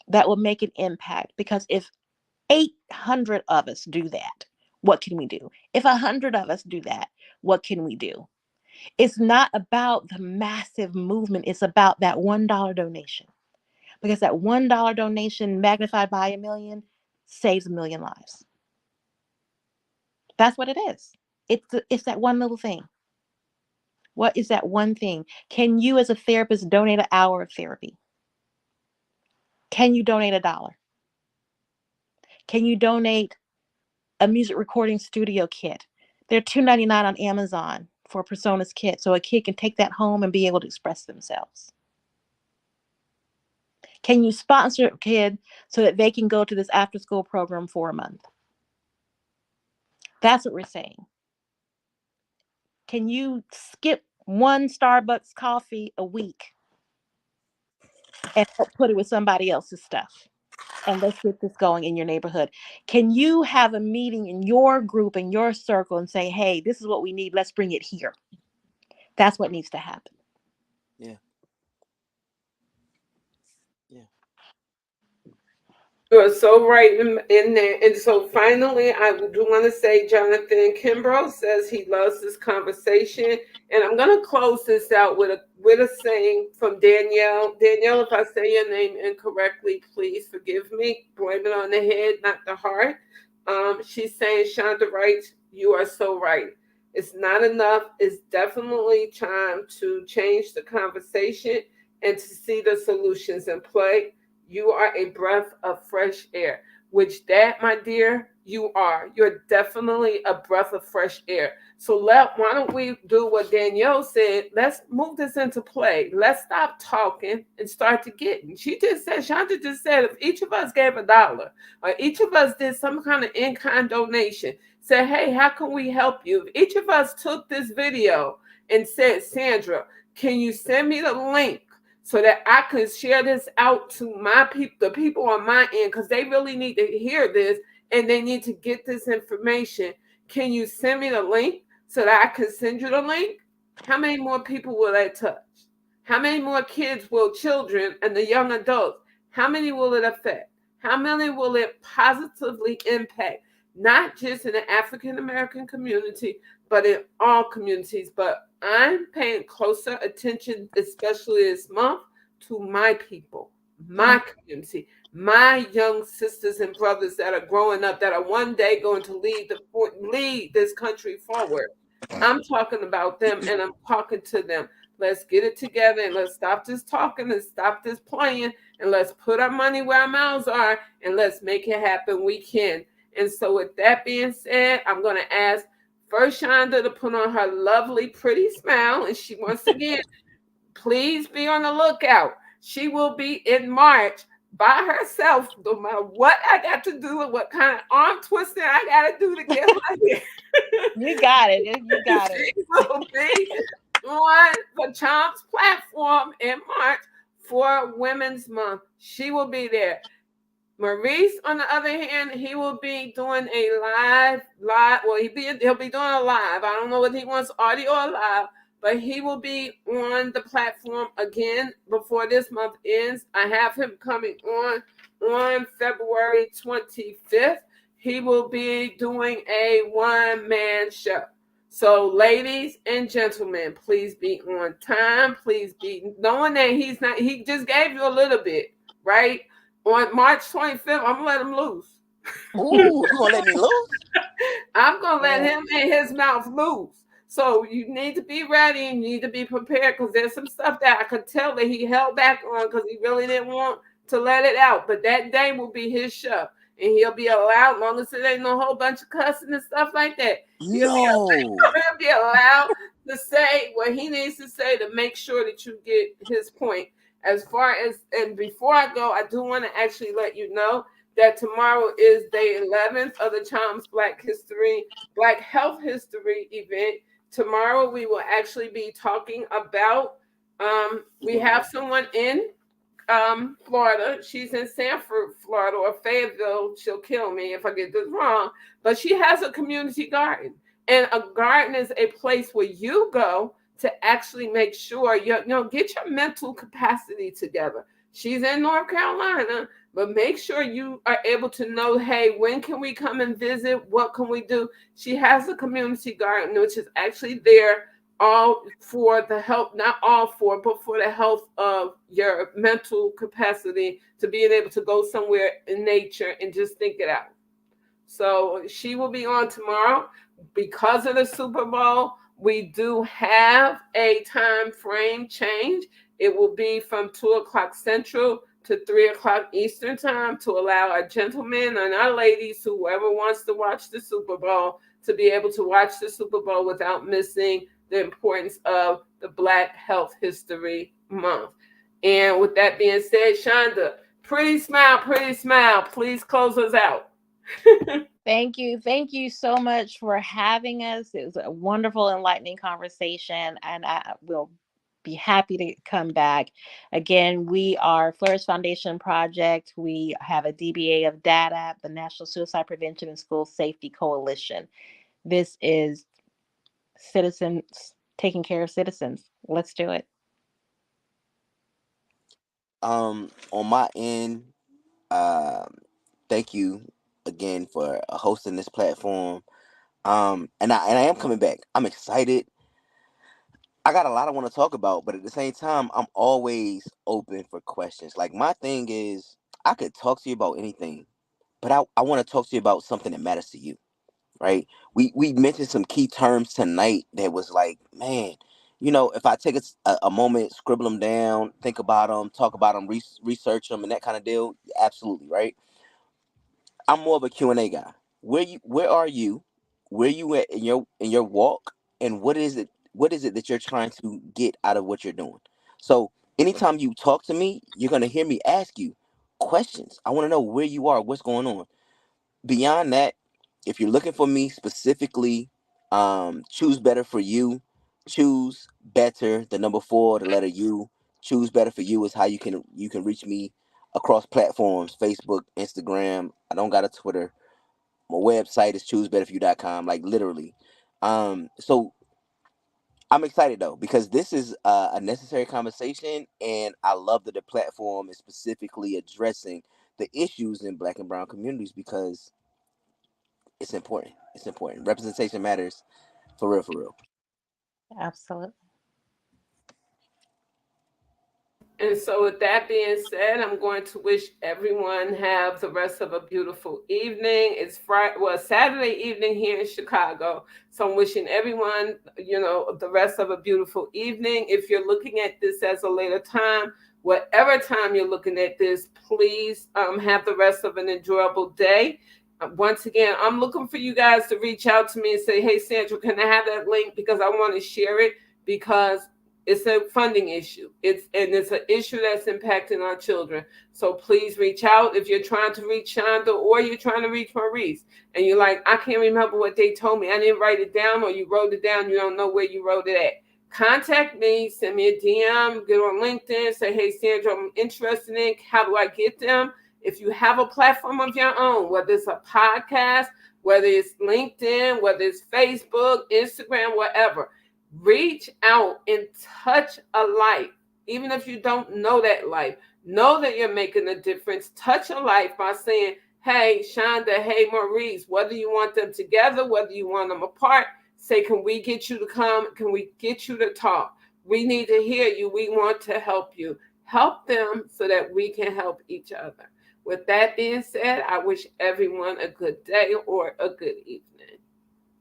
that will make an impact? Because if 800 of us do that, what can we do? If 100 of us do that, what can we do? It's not about the massive movement. It's about that $1 donation. Because that $1 donation magnified by 1,000,000 saves 1,000,000 lives. That's what it is. It's that one little thing. What is that one thing? Can you as a therapist donate an hour of therapy? Can you donate $1? Can you donate a music recording studio kit? They're $2.99 on Amazon for a Personas kit, so a kid can take that home and be able to express themselves. Can you sponsor a kid so that they can go to this after school program for a month? That's what we're saying. Can you skip one Starbucks coffee a week and put it with somebody else's stuff? And let's get this going in your neighborhood. Can you have a meeting in your group, in your circle, and say, hey, this is what we need. Let's bring it here. That's what needs to happen. Yeah. Yeah. You are so right in there. And so finally, I do want to say Jonathan Kimbrough says he loves this conversation. And I'm going to close this out with a saying from Danielle. Danielle, if I say your name incorrectly, please forgive me. Blame it on the head, not the heart. She's saying, Chanda writes, you are so right. It's not enough. It's definitely time to change the conversation and to see the solutions in play. You are a breath of fresh air, which that, my dear, you are. You're definitely a breath of fresh air. So why don't we do what Danielle said? Let's move this into play. Let's stop talking and start to get. She just said, Chanda just said, if each of us gave $1 or each of us did some kind of in-kind donation, said, hey, how can we help you? If each of us took this video and said, Sandra, can you send me the link so that I can share this out to my people, the people on my end, because they really need to hear this and they need to get this information. Can you send me the link so that I can send you the link? How many more people will that touch? How many more kids will children and the young adults, how many will it affect? How many will it positively impact? Not just in the African American community, but in all communities. But I'm paying closer attention, especially this month, to my people, my community, my young sisters and brothers that are growing up, that are one day going to lead this country forward. I'm talking about them and I'm talking to them. Let's get it together and let's stop this talking and stop this playing and let's put our money where our mouths are and let's make it happen. We can. And so with that being said, I'm going to ask first Chanda to put on her lovely, pretty smile. And she, once again, please be on the lookout. She will be in March by herself, no matter what I got to do and what kind of arm twisting I got to do to get her here. You got it. You got it. She will be on the C.H.L.M.S platform in March for Women's Month. She will be there. Maurice, on the other hand, he will be doing a live. Well, he'll be doing a live. I don't know whether he wants audio or live, but he will be on the platform again before this month ends. I have him coming on February 25th. He will be doing a one-man show. So, ladies and gentlemen, please be on time. Please be knowing that he just gave you a little bit, right? On March 25th, I'm going to let him loose. Ooh, you gonna let me loose? I'm going to let him and his mouth loose. So you need to be ready and you need to be prepared because there's some stuff that I could tell that he held back on because he really didn't want to let it out. But that day will be his show. And he'll be allowed, long as it ain't no whole bunch of cussing and stuff like that. No. He'll be allowed to say what he needs to say to make sure that you get his point. As far as, and before I go, I do want to actually let you know that tomorrow is day 11th of the C.H.L.M.S Black Health History event. Tomorrow we will actually be talking about, we have someone in Florida. She's in Sanford, Florida, or Fayetteville. She'll kill me if I get this wrong. But she has a community garden. And a garden is a place where you go to actually make sure you get your mental capacity together. She's in North Carolina, but make sure you are able to know, hey, when can we come and visit? What can we do? She has a community garden, which is actually there all for the help, not all for, but for the health of your mental capacity to being able to go somewhere in nature and just think it out. So she will be on tomorrow. Because of the Super Bowl, we do have a time frame change. It will be from 2:00 Central to 3:00 Eastern time to allow our gentlemen and our ladies, whoever wants to watch the Super Bowl, to be able to watch the Super Bowl without missing the importance of the Black Health History Month. And with that being said, Chanda, pretty smile, please close us out. Thank you. Thank you so much for having us. It was a wonderful, enlightening conversation, and I will be happy to come back. Again, we are Flourish Foundation Project. We have a DBA of DDAAT-App, the National Suicide Prevention and School Safety Coalition. This is citizens taking care of citizens. Let's do it. On my end, thank you again for hosting this platform. And I am coming back. I'm excited. I got a lot I want to talk about, but at the same time, I'm always open for questions. Like, my thing is, I could talk to you about anything, but I want to talk to you about something that matters to you, right? We mentioned some key terms tonight that was like, man, if I take a moment, scribble them down, think about them, talk about them, research them, and that kind of deal, absolutely, right? I'm more of a Q&A guy. where are you, where you at in your walk, and what is it that you're trying to get out of what you're doing. So anytime you talk to me, you're going to hear me ask you questions. I want to know where you are, what's going on. Beyond that, if you're looking for me specifically, choose better for you. Choose better, the number 4, the letter U. Choose better for you is how you can reach me across platforms: Facebook, Instagram. I don't got a Twitter. My website is choosebetterforyou.com, like literally. So I'm excited though, because this is a necessary conversation, and I love that the platform is specifically addressing the issues in Black and brown communities, because it's important. It's important. Representation matters, for real, for real. Absolutely. And so, with that being said, I'm going to wish everyone have the rest of a beautiful evening. It's Friday, well, Saturday evening here in Chicago. So I'm wishing everyone, the rest of a beautiful evening. If you're looking at this as a later time, whatever time you're looking at this, please have the rest of an enjoyable day. Once again, I'm looking for you guys to reach out to me and say, "Hey, Sandra, can I have that link? Because I want to share it, because it's a funding issue. It's an issue that's impacting our children. So please reach out if you're trying to reach Chanda or you're trying to reach Maurice, and you're like, I can't remember what they told me. I didn't write it down, or you wrote it down. You don't know where you wrote it at. Contact me. Send me a DM. Get on LinkedIn. Say, hey, Sandra, I'm interested in. How do I get them? If you have a platform of your own, whether it's a podcast, whether it's LinkedIn, whether it's Facebook, Instagram, whatever, reach out and touch a life. Even if you don't know that life, know that you're making a difference. Touch a life by saying, hey, Chanda, hey, Maurice, whether you want them together, whether you want them apart, say, can we get you to come? Can we get you to talk? We need to hear you. We want to help you. Help them so that we can help each other. With that being said, I wish everyone a good day or a good evening.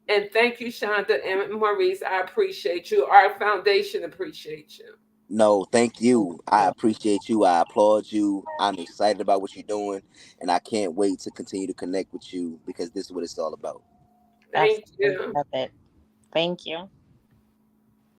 And thank you, Chanda and Maurice. I appreciate you. Our foundation appreciates you. No, thank you. I appreciate you. I applaud you. I'm excited about what you're doing, and I can't wait to continue to connect with you, because this is what it's all about. Thank Absolutely you. love it. Thank you.